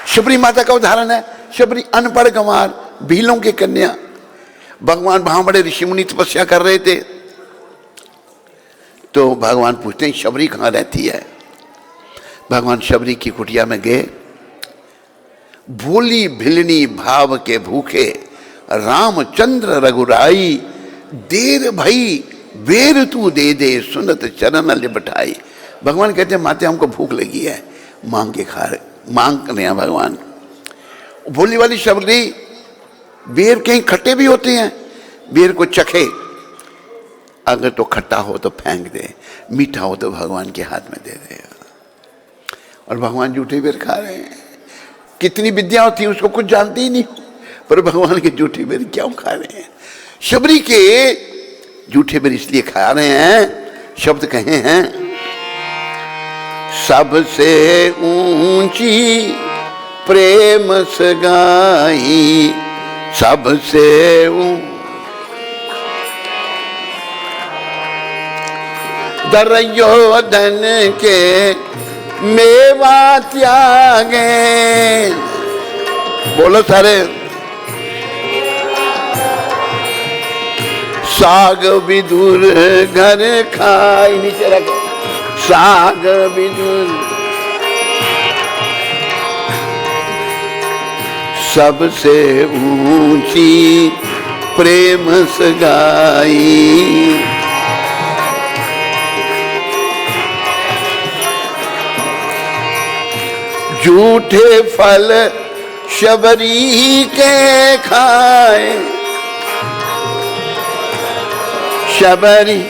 शबरी माता का उदाहरण है। शबरी अनपढ़ गंवार, भीलों की कन्या। भगवान वहां बड़े ऋषि मुनि तपस्या कर रहे थे, तो भगवान पूछते हैं शबरी कहाँ रहती है? भगवान शबरी की कुटिया में गए। भोली भिलनी भाव के भूखे, रामचंद्र रघुराई, देर भई बेर तू दे दे, सुनत चरण लिपटाई। भगवान कहते हैं माते हमको भूख लगी है, मांग के खा रहे, मांग रहे हैं भगवान। भोली वाली शबरी, बेर कहीं खट्टे भी होते हैं, बेर को चखे, अगर तो खट्टा हो तो फेंक दे, मीठा हो तो भगवान के हाथ में दे दे। और भगवान जूठे बेर खा रहे हैं। कितनी विद्या होती है उसको कुछ जानती ही नहीं, पर भगवान के जूठे बेर क्यों खा रहे हैं? शबरी के जूठे बेर इसलिए खा रहे हैं, शब्द कहे हैं सबसे ऊंची प्रेम सगाई, सबसे दुर्योधन के मेवा त्यागे। बोलो सारे, साग विदुर घर खाई, नीचे रखो, साग विदुर सबसे ऊंची प्रेम सगाई। झूठे फल शबरी के खाए, शबरी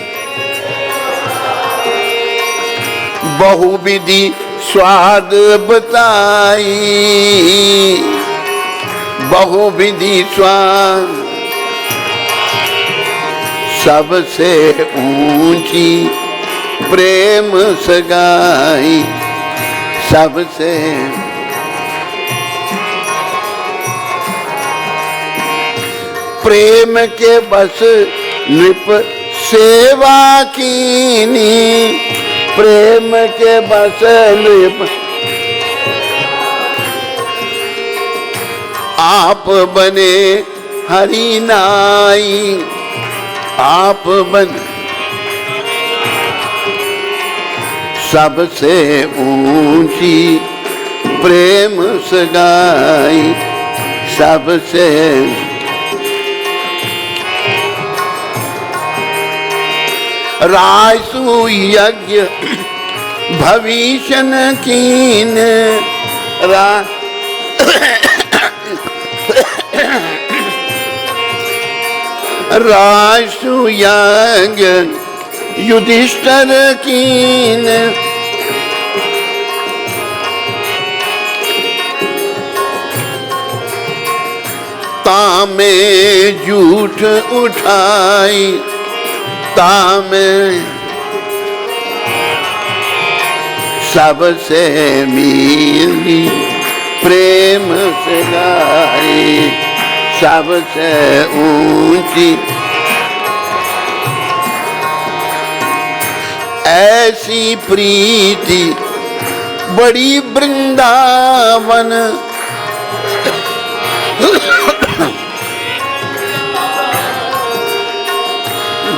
बहुविधि स्वाद बताई, बहुविधि स्वाद सबसे ऊंची प्रेम सगाई, सबसे प्रेम के बस नृप सेवा कीनी प्रेम के बसल आप बने हरि नाई, आप बने सबसे ऊंची प्रेम सगाई, सबसे रासु यज्ञ भविष्यन कीन रासु यज्ञ युधिष्ठिर कीन तामे झूठ उठाई, तामे सबसे मिली प्रेम से गाई, सबसे ऊंची ऐसी प्रीति बड़ी वृंदावन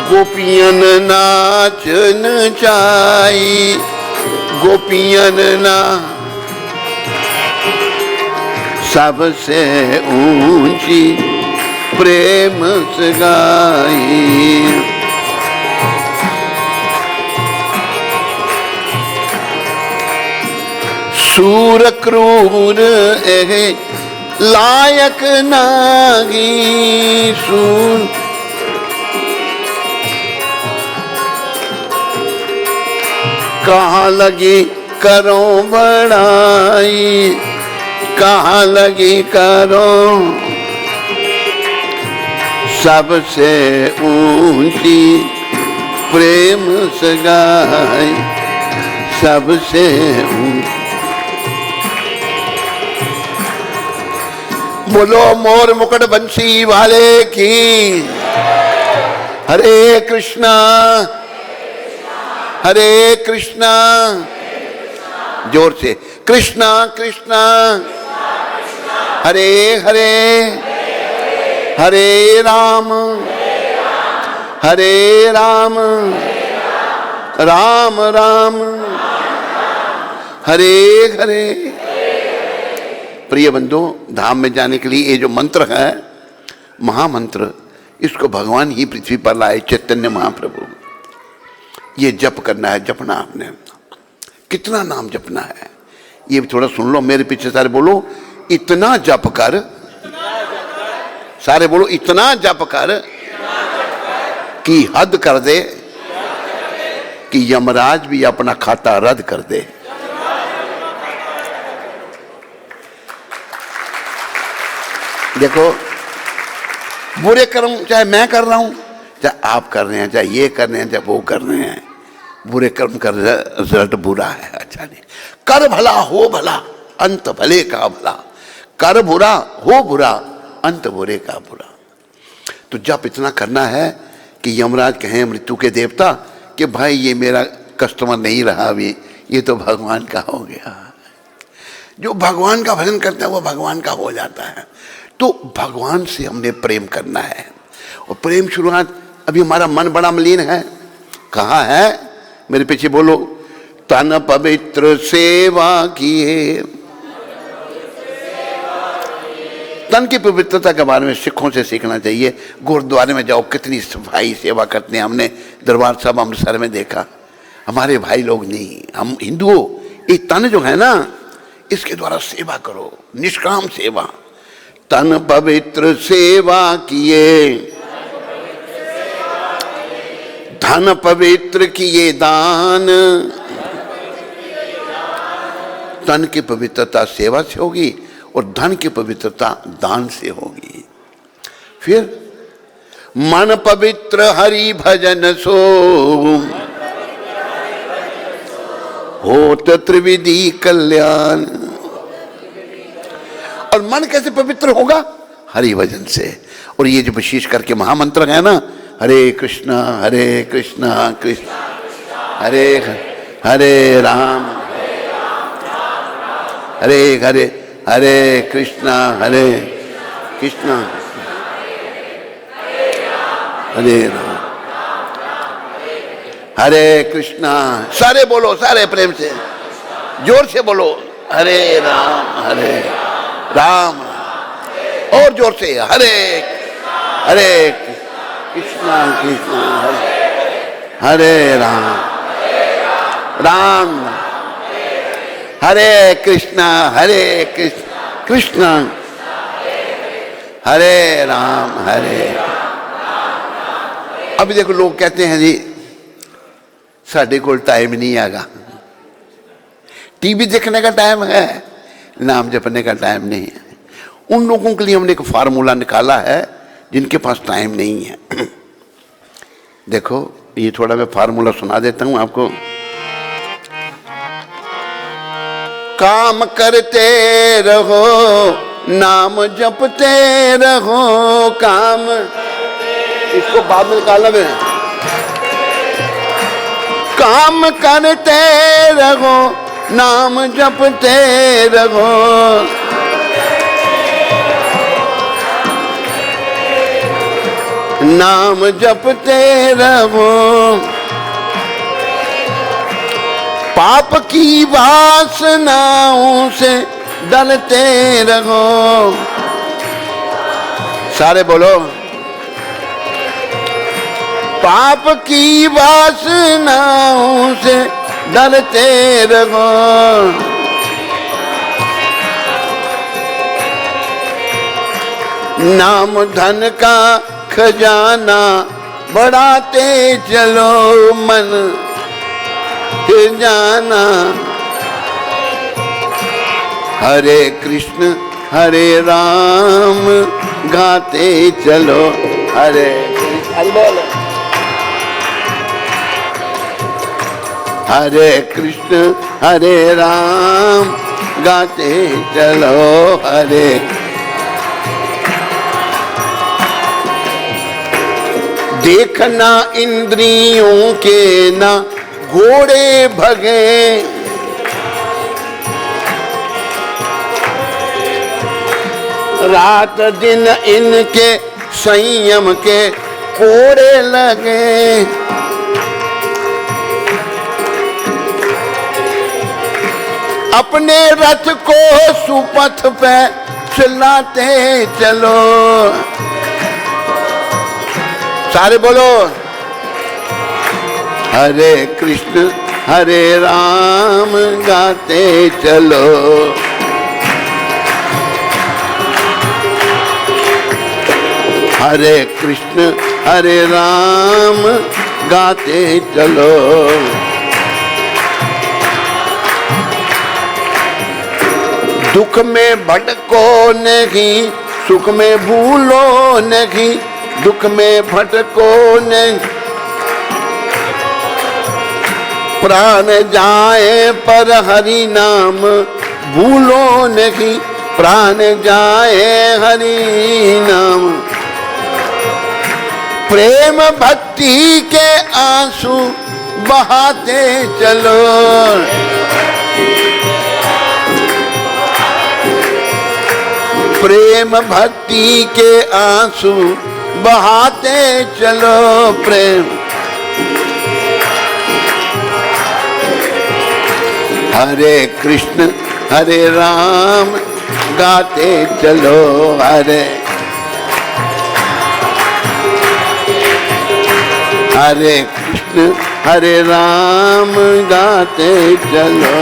गोपियन नाचन चाई, गोपियन ना सबसे ऊंची प्रेम से गाई। सूर क्रूर लायक नागी, सूर कहाँ लगी करो बड़ाई, कहाँ लगी करो सबसे ऊंची प्रेम सगाई, सबसे ऊंची। बोलो मोर मुकुट बंसी वाले की। हरे कृष्णा हरे कृष्णा, जोर से कृष्णा कृष्णा हरे हरे, हरे राम हरे राम, राम राम हरे हरे। प्रिय बंधु, धाम में जाने के लिए ये जो मंत्र है, महामंत्र, इसको भगवान ही पृथ्वी पर लाए, चैतन्य महाप्रभु। ये जप करना है, जपना आपने। कितना नाम जपना है ये भी थोड़ा सुन लो, मेरे पीछे सारे बोलो, इतना जप कर, सारे बोलो, इतना जप कर कि हद कर दे, कि यमराज भी अपना खाता रद्द कर दे। देखो, बुरे कर्म चाहे मैं कर रहा हूं, चाहे आप कर रहे हैं, चाहे ये कर रहे हैं, चाहे वो कर रहे हैं, बुरे कर्म कर रिजल्ट बुरा है, अच्छा नहीं। कर भला हो भला, अंत भले का भला, कर बुरा हो बुरा, अंत बुरे का बुरा। तो जब इतना करना है कि यमराज कहें मृत्यु के देवता कि भाई ये मेरा कस्टमर नहीं रहा अभी, ये तो भगवान का हो गया। जो भगवान का भजन करता है वो भगवान का हो जाता है। तो भगवान से हमने प्रेम करना है, और प्रेम शुरुआत, अभी हमारा मन बड़ा मलिन है, कहाँ है? मेरे पीछे बोलो, तन पवित्र सेवा किए। तन की पवित्रता के बारे में सिखों से सीखना चाहिए। गुरुद्वारे में जाओ, कितनी सफाई सेवा करते हैं। हमने दरबार साहब अमृतसर में देखा, हमारे भाई लोग नहीं, हम हिंदुओं, ये तन जो है ना, इसके द्वारा सेवा करो, निष्काम सेवा। तन पवित्र सेवा किए, धन पवित्र किए दान। तन की पवित्रता सेवा से होगी और धन की पवित्रता दान से होगी। फिर मन पवित्र हरि भजन सो, होत त्रिविधि कल्याण। और मन कैसे पवित्र होगा? हरि भजन से। और ये जो विशेष करके महामंत्र है ना, हरे कृष्णा कृष्ण हरे हरे राम हरे हरे हरे कृष्णा हरे राम हरे कृष्णा। सारे बोलो, सारे प्रेम से जोर से बोलो, हरे राम और जोर से हरे हरे कृष्णा हरे राम राम हरे कृष्णा कृष्णा हरे राम हरे। अभी देखो लोग कहते हैं जी साढ़े को टाइम नहीं आएगा, टीवी देखने का टाइम है, नाम जपने का टाइम नहीं है। उन लोगों के लिए हमने एक फार्मूला निकाला है जिनके पास टाइम नहीं है। देखो ये थोड़ा मैं फार्मूला सुना देता हूं आपको। काम करते रहो, नाम जपते रहो, काम, इसको बाद में निकालना है। काम करते रहो, नाम जपते रहो, नाम जपते रहो, पाप की वासनाओं से डरते रहो। सारे बोलो, पाप की वासनाओं से डरते रहो, नाम धन का खजाना बढ़ाते चलो, मन फिर जाना। हरे कृष्ण हरे राम गाते चलो, हरे बोलो, हरे कृष्ण हरे राम गाते चलो, हरे। देखना इंद्रियों के ना घोड़े भगे, रात दिन इनके संयम के कोड़े लगे। अपने रथ को सुपथ पे चलाते चलो। सारे बोलो, हरे कृष्ण हरे राम गाते चलो, हरे कृष्ण हरे राम गाते चलो। दुख में भटको नहीं, सुख में भूलो नहीं, दुख में भटको नहीं, प्राण जाए पर हरि नाम भूलो नहीं, प्राण जाए हरि नाम। प्रेम भक्ति के आंसू बहाते चलो, प्रेम भक्ति के आंसू बहाते चलो, प्रेम। हरे कृष्ण हरे राम गाते चलो, हरे हरे कृष्ण हरे राम गाते चलो।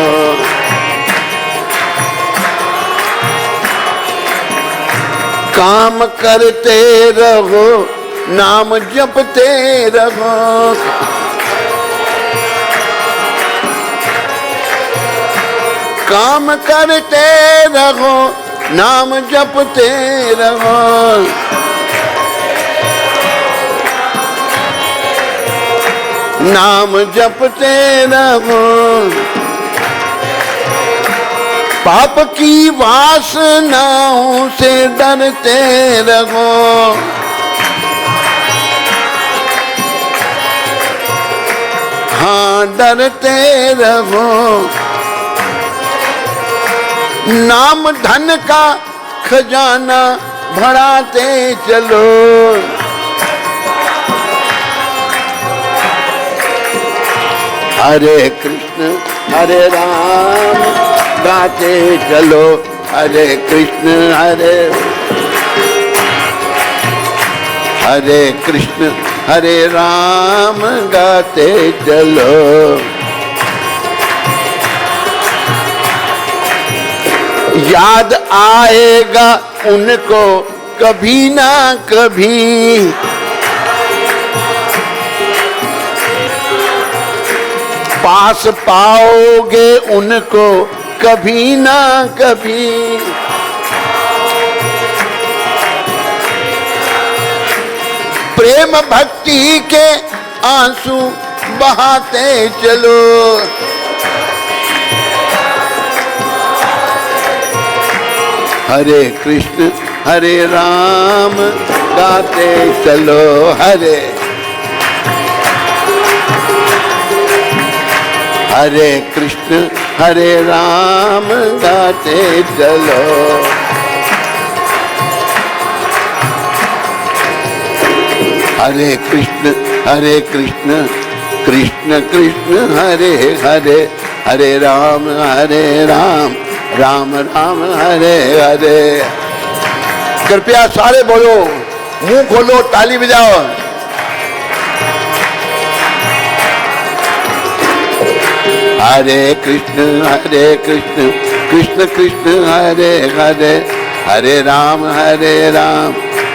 काम करते रहो, नाम जपते रहो, काम करते रहो, नाम जपते रहो, नाम जपते रहो, पाप की वासनाओं से डरते रहो, हाँ डरते रहो। नाम धन का खजाना बढ़ाते चलो। हरे कृष्ण हरे राम गाते चलो। हरे कृष्ण हरे कृष्ण हरे राम गाते चलो। याद आएगा उनको कभी ना कभी। पास पाओगे उनको कभी ना कभी। प्रेम भक्ति के आंसू बहाते चलो। हरे कृष्ण हरे राम गाते चलो। हरे कृष्ण हरे राम गाते चलो। हरे कृष्ण कृष्ण कृष्ण हरे हरे। हरे राम राम राम हरे हरे। कृपया सारे बोलो, मुंह खोलो, ताली बजाओ। हरे कृष्ण कृष्ण कृष्ण हरे हरे। हरे राम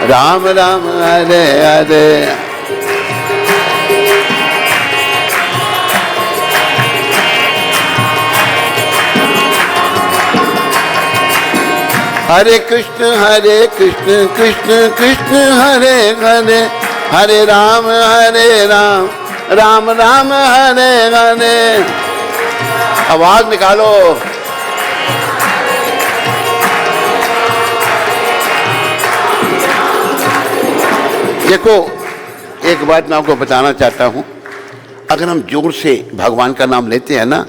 राम राम हरे हरे। हरे कृष्ण कृष्ण कृष्ण हरे हरे। हरे राम राम राम हरे हरे। आवाज निकालो। देखो, एक बात मैं आपको बताना चाहता हूं। अगर हम जोर से भगवान का नाम लेते हैं ना,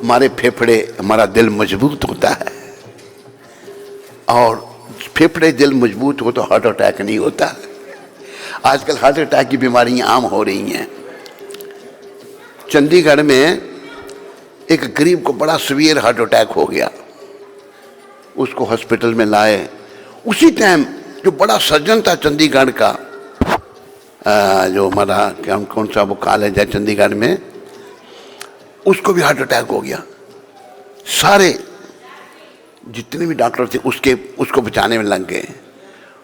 हमारे फेफड़े, हमारा दिल मजबूत होता है। और फेफड़े दिल मजबूत हो तो हार्ट अटैक नहीं होता। आजकल हार्ट अटैक की बीमारियां आम हो रही हैं। चंडीगढ़ में एक गरीब को बड़ा सीवियर हार्ट अटैक हो गया। उसको हॉस्पिटल में लाए। उसी टाइम जो बड़ा सर्जन था चंडीगढ़ का, जो हमारा कौन सा वो कॉलेज है चंडीगढ़ में, उसको भी हार्ट अटैक हो गया। सारे जितने भी डॉक्टर थे उसको बचाने में लग गए।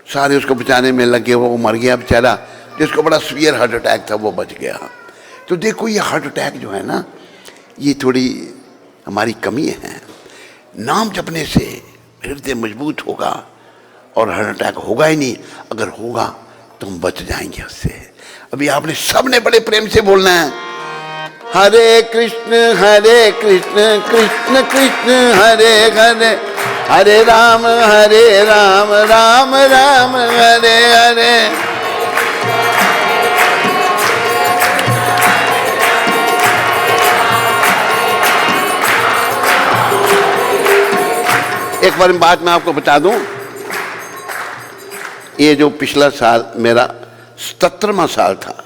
सारे उसको बचाने में लगे, वो मर गया बेचारा। जिसको बड़ा सीवियर हार्ट अटैक था वो बच गया। तो देखो, ये हार्ट अटैक जो है ना, ये थोड़ी हमारी कमी है। नाम जपने से हृदय मजबूत होगा और हार्ट अटैक होगा ही नहीं। अगर होगा तो हम बच जाएंगे उससे। अभी आपने सबने बड़े प्रेम से बोलना है, हरे कृष्ण कृष्ण कृष्ण हरे हरे। हरे राम राम राम हरे हरे। एक बार बात मैं आपको बता दूं, ये जो पिछला साल मेरा 77वां साल था,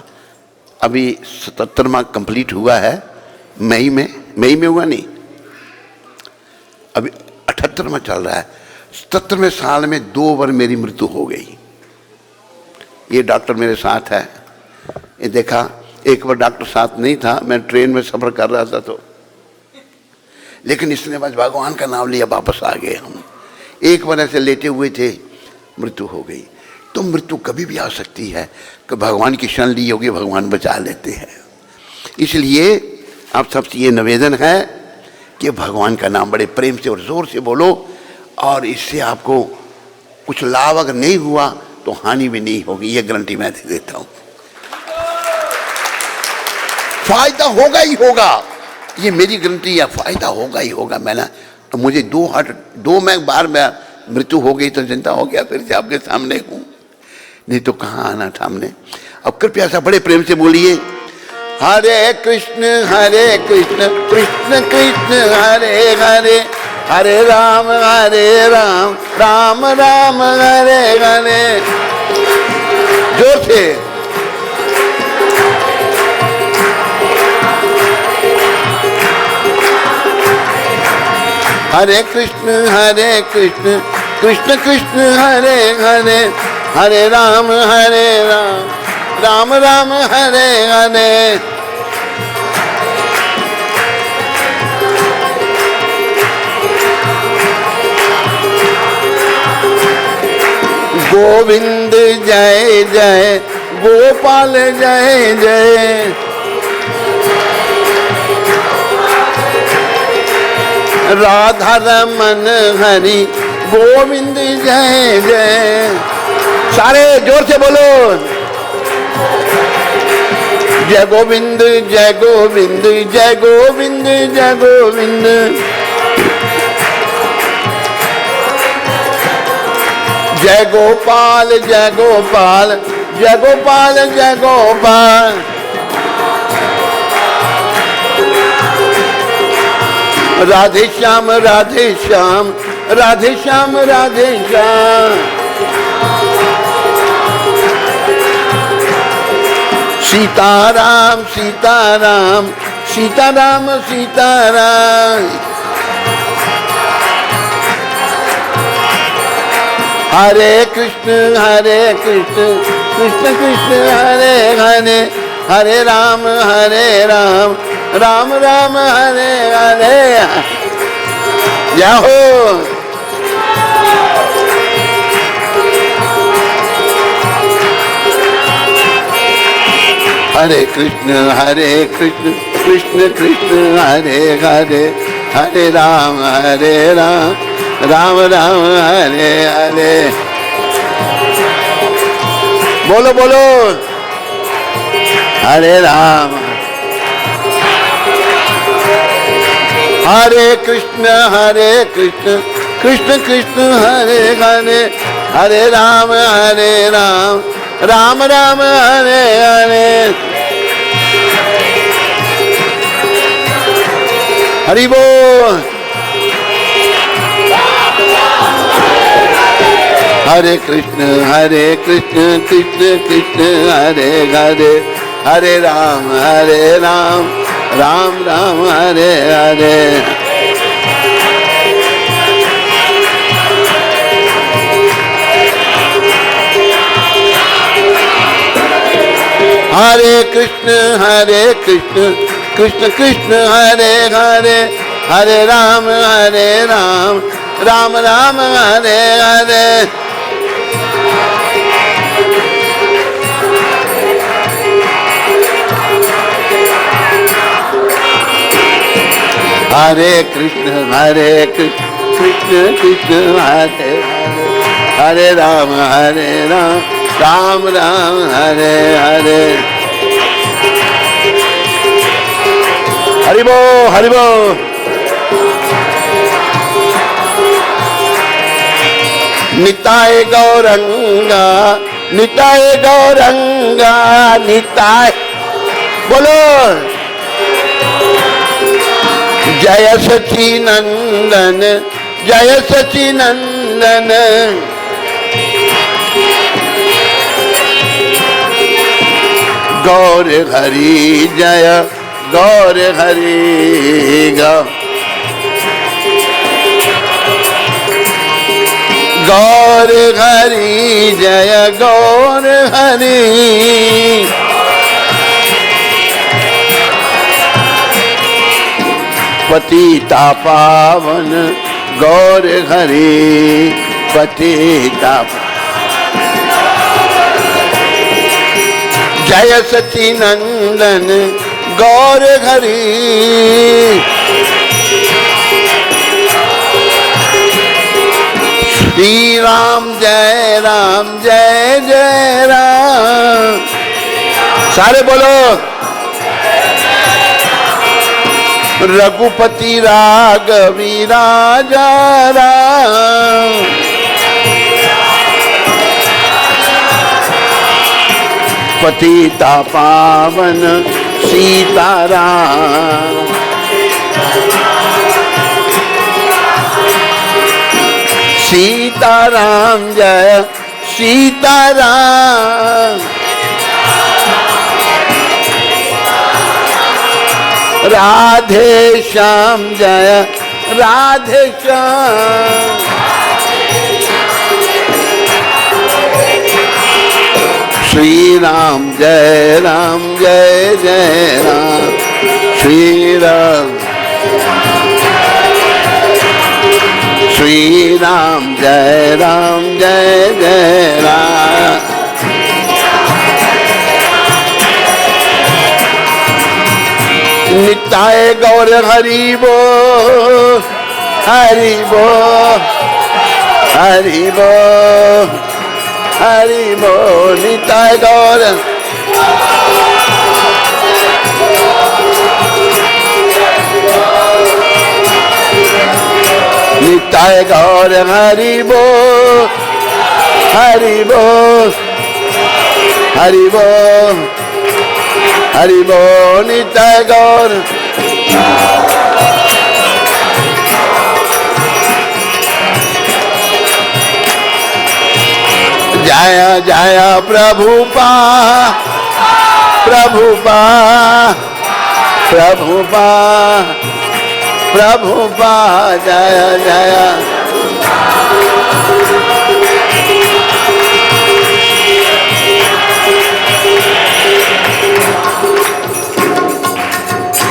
अभी 77वां कंप्लीट हुआ है मई में हुआ नहीं, अभी 78वां चल रहा है। 77वें साल में 2 बार मेरी मृत्यु हो गई। ये डॉक्टर मेरे साथ है, ये देखा। एक बार डॉक्टर साथ नहीं था, मैं ट्रेन में सफर कर रहा था तो, लेकिन इसने बस भगवान का नाम लिया, वापस आ गए हम। एक बार ऐसे लेटे हुए थे, मृत्यु हो गई। तो मृत्यु कभी भी आ सकती है कि भगवान की शरण ली होगी, भगवान बचा लेते हैं। इसलिए आप सबसे ये निवेदन है कि भगवान का नाम बड़े प्रेम से और जोर से बोलो, और इससे आपको कुछ लाभ अगर नहीं हुआ तो हानि भी नहीं होगी, ये गारंटी मैं दे देता हूं। फायदा होगा ही होगा, ये मेरी गारंटी है, फायदा होगा ही होगा। मुझे 2 में बार मृत्यु हो गई तो चिंता हो गया, फिर से आपके सामने हूं, नहीं तो कहाँ आना था हमने। अब कृपया सा बड़े प्रेम से बोलिए, हरे कृष्ण कृष्ण कृष्ण हरे हरे, हरे राम राम राम हरे हरे। जोर से हरे कृष्ण कृष्ण कृष्ण हरे हरे, हरे राम राम राम हरे हरे। गोविंद जय जय, गोपाल जय जय, राधा रमन हरि गोविंद जय जय। सारे जोर से बोलो, जय गोविंद जय गोविंद जय गोविंद जय गोविंद। जय गोपाल जय गोपाल जय गोपाल जय गोपाल। राधे श्याम राधे श्याम राधे श्याम राधे श्याम। सीताराम सीताराम सीताराम सीताराम। हरे कृष्ण कृष्ण कृष्ण हरे हरे, हरे राम राम राम हरे हरे। जाओ हरे कृष्ण कृष्ण कृष्ण हरे हरे, हरे राम राम राम हरे हरे। बोलो बोलो, हरे राम हरे कृष्ण कृष्ण कृष्ण हरे हरे, हरे राम राम राम हरे हरे। हरि बोल। हरे कृष्ण कृष्ण कृष्ण हरे हरे, हरे राम राम राम हरे हरे। हरे कृष्ण कृष्ण कृष्ण हरे हरे, हरे राम राम राम हरे हरे। हरे कृष्ण कृष्ण कृष्ण हरे हरे, हरे राम राम राम हरे हरे। हरि बोल हरि बोल। निताय गौरंगा निताय गौरंगा निताय। बोलो जय सचिनंदन जय सचिनंदन। गौर हरि जय गौर हरि गौर हरि जय गौर हरि। पतिता पावन गौर हरि पतिता। जय सचिनंदन गौर हरि। श्री राम जय जय राम। सारे बोलो रघुपति राघवी राजा राम। पतिता पावन सीताराम, सीताराम जय सीताराम, राधे श्याम जय राधे श्याम, श्री राम जय जय राम, श्री राम जय जय राम, निताय गौर हरि बो हरि बो हरि बो हरि बो, निताय गौर निताय गौर हरि बो हरि बो हरि बो हरि बो, निताय गौर जय जय प्रभुपा प्रभुपा प्रभुपा प्रभुपा, जय जय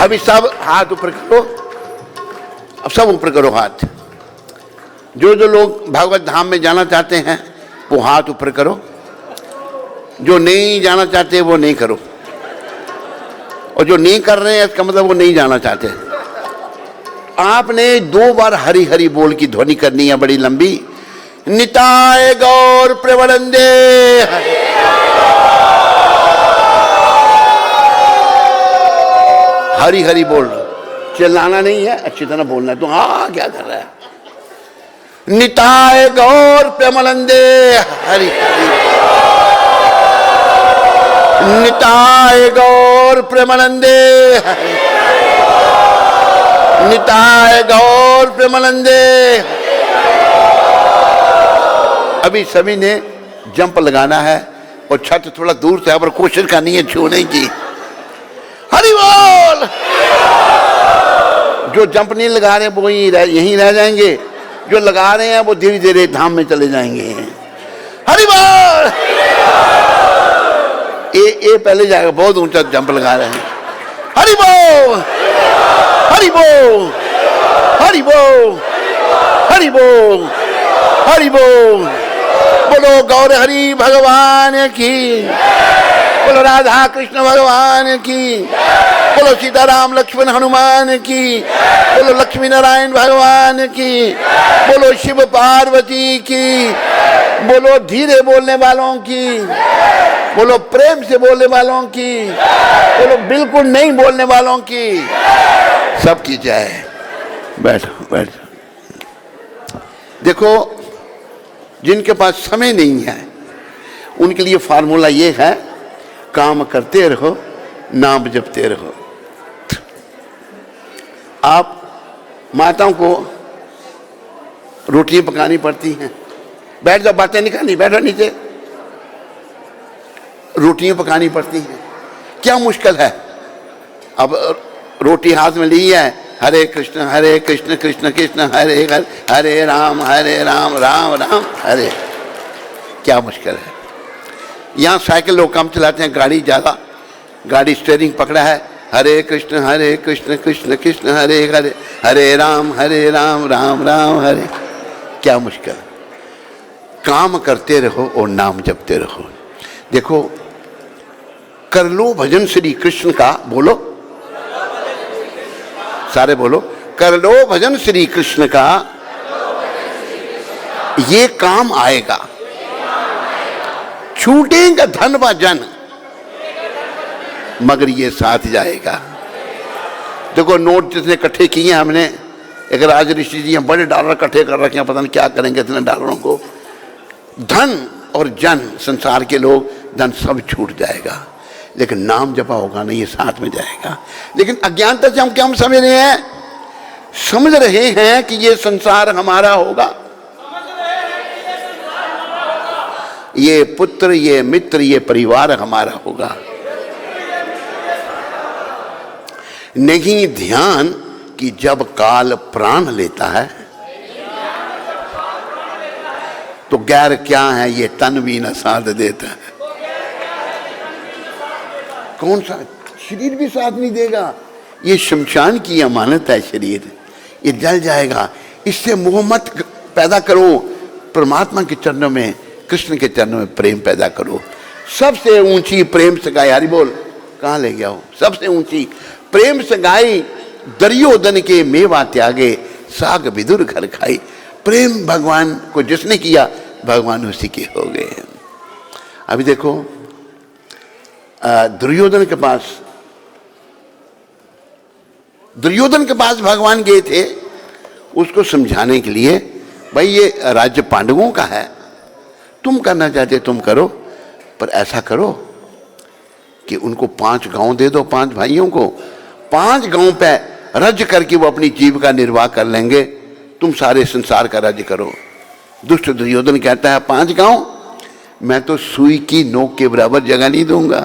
अभी सब हाथ ऊपर करो, अब सब ऊपर करो हाथ। जो जो लोग भागवत धाम में जाना चाहते हैं वो हाथ ऊपर करो, जो नहीं जाना चाहते वो नहीं करो, और जो नहीं कर रहे हैं इसका मतलब वो नहीं जाना चाहते। आपने 2 बार हरि हरि बोल की ध्वनि करनी है बड़ी लंबी। निताय गौर प्रवरंदे, हरि हरि बोल, चिल्लाना नहीं है, अच्छी तरह बोलना है। तो हाँ क्या कर रहा है? निताय गौर प्रेमानंदे हरि हरि, निताय गौर प्रेमानंदे हरि, निताय गौर प्रेमानंदे। अभी सभी ने जंप लगाना है और छत थोड़ा दूर से पर कोशिश करनी है छूने की। हरि बोल। जो जंप नहीं लगा रहे वो यहीं रह जाएंगे, जो लगा रहे हैं वो धीरे धीरे धाम में चले जाएंगे। हरि बोल। ये पहले जाएगा, बहुत ऊंचा जंप लगा रहे हैं। हरि बोल हरि बोल हरि बोल हरि बोल हरि बोल। बोलो गौर हरि भगवान की, बोलो राधा कृष्ण भगवान की, बोलो सीताराम लक्ष्मण हनुमान की, बोलो लक्ष्मी नारायण भगवान की, बोलो शिव पार्वती की, बोलो धीरे बोलने वालों की, बोलो प्रेम से बोलने वालों की, बोलो बिल्कुल नहीं बोलने वालों की, सबकी जय। बैठो बैठो। देखो जिनके पास समय नहीं है उनके लिए फार्मूला ये है, काम करते रहो, नाम जपते रहो। आप माताओं को रोटियां पकानी पड़ती हैं, बैठ जाओ, बातें नहीं करनी, बैठो नीचे। रोटियां पकानी पड़ती हैं, क्या मुश्किल है? अब रोटी हाथ में ली है, हरे कृष्ण कृष्ण कृष्ण हरे हरे, हरे राम राम राम हरे। क्या मुश्किल है? यहाँ साइकिल लोग कम चलाते हैं, गाड़ी ज़्यादा। गाड़ी स्टीयरिंग पकड़ा है, हरे कृष्ण कृष्ण कृष्ण हरे हरे, हरे राम राम राम हरे। क्या मुश्किल? काम करते रहो और नाम जपते रहो। देखो, कर लो भजन श्री कृष्ण का, बोलो सारे बोलो, कर लो भजन श्री कृष्ण का, ये काम आएगा। छूटेगा धन व जन, मगर ये साथ जाएगा। देखो नोट जितने इकट्ठे किए हैं हमने, एक राज ऋषि जी हैं, बड़े डॉलर इकट्ठे कर रखे हैं, पता नहीं क्या करेंगे इतने डॉलरों को। धन और जन, संसार के लोग, धन सब छूट जाएगा, लेकिन नाम जपा होगा नहीं, ये साथ में जाएगा। लेकिन अज्ञानता से हम क्या समझ रहे हैं? समझ रहे हैं कि ये संसार हमारा होगा, ये पुत्र, ये मित्र, ये परिवार हमारा होगा। नहीं ध्यान कि जब काल प्राण लेता है तो गैर क्या है, ये तन भी न साथ देता है। कौन सा शरीर भी साथ नहीं देगा। ये शमशान की अमानत है शरीर, ये जल जाएगा। इससे मोह मत पैदा करो, परमात्मा के चरणों में, कृष्ण के चरणों में प्रेम पैदा करो। सबसे ऊंची प्रेम सगाई, हरि बोल, कहाँ ले गया हो? सबसे ऊंची प्रेम सगाई दुर्योधन के मेवा त्यागे, साग विदुर घर खाई। प्रेम भगवान को जिसने किया, भगवान उसी के हो गए। अभी देखो दुर्योधन के पास भगवान गए थे उसको समझाने के लिए, भाई ये राज्य पांडवों का है, तुम करना चाहते तुम करो, पर ऐसा करो कि उनको 5 गांव दे दो, 5 भाइयों को। 5 गांव पे राज्य करके वो अपनी जीविका निर्वाह कर लेंगे, तुम सारे संसार का राज्य करो। दुष्ट दुर्योधन कहता है 5 गांव, मैं तो सुई की नोक के बराबर जगह नहीं दूंगा।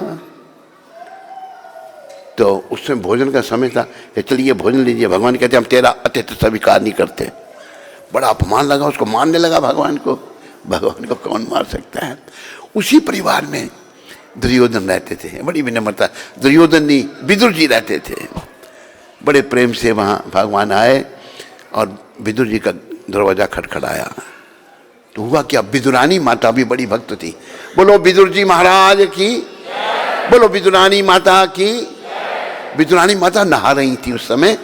तो उसमें भोजन का समय था कि चलिए भोजन लीजिए। भगवान कहते हम तेरा अतिथि स्वीकार नहीं करते। बड़ा अपमान लगा उसको, मारने लगा भगवान को। भगवान को कौन मार सकता है? उसी परिवार में दुर्योधन रहते थे, बड़ी विनम्रता। दुर्योधन नहीं, विदुर जी रहते थे। बड़े प्रेम से वहाँ भगवान आए और विदुर जी का दरवाजा खटखटाया। तो हुआ क्या, विदुरानी माता भी बड़ी भक्त थी। बोलो विदुर जी महाराज की, बोलो विदुरानी माता की। विदुरानी माता नहा रही थी उस समय,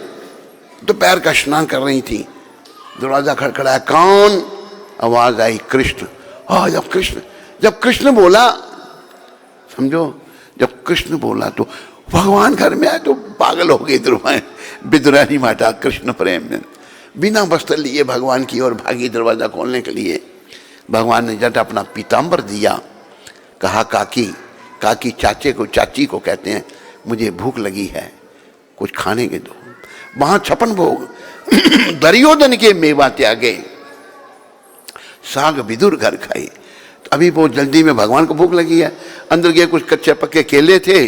दोपहर का स्नान कर रही थी। दरवाजा खटखटाया, कौन? आवाज आई, कृष्ण। हाँ, जब कृष्ण बोला, समझो, जब कृष्ण बोला तो भगवान घर में आए तो पागल हो गई विदुरानी माता कृष्ण प्रेम में। बिना वस्त्र लिए भगवान की ओर भागी दरवाजा खोलने के लिए। भगवान ने जब अपना पीताम्बर दिया, कहा काकी चाचे को, चाची को कहते हैं, मुझे भूख लगी है, कुछ खाने के दो। वहां 56 भोग दुर्योधन के मेवा त्यागे, साग विदुर घर खाई। तो अभी वो जल्दी में भगवान को भूख लगी है, अंदर गए, कुछ कच्चे पक्के केले थे,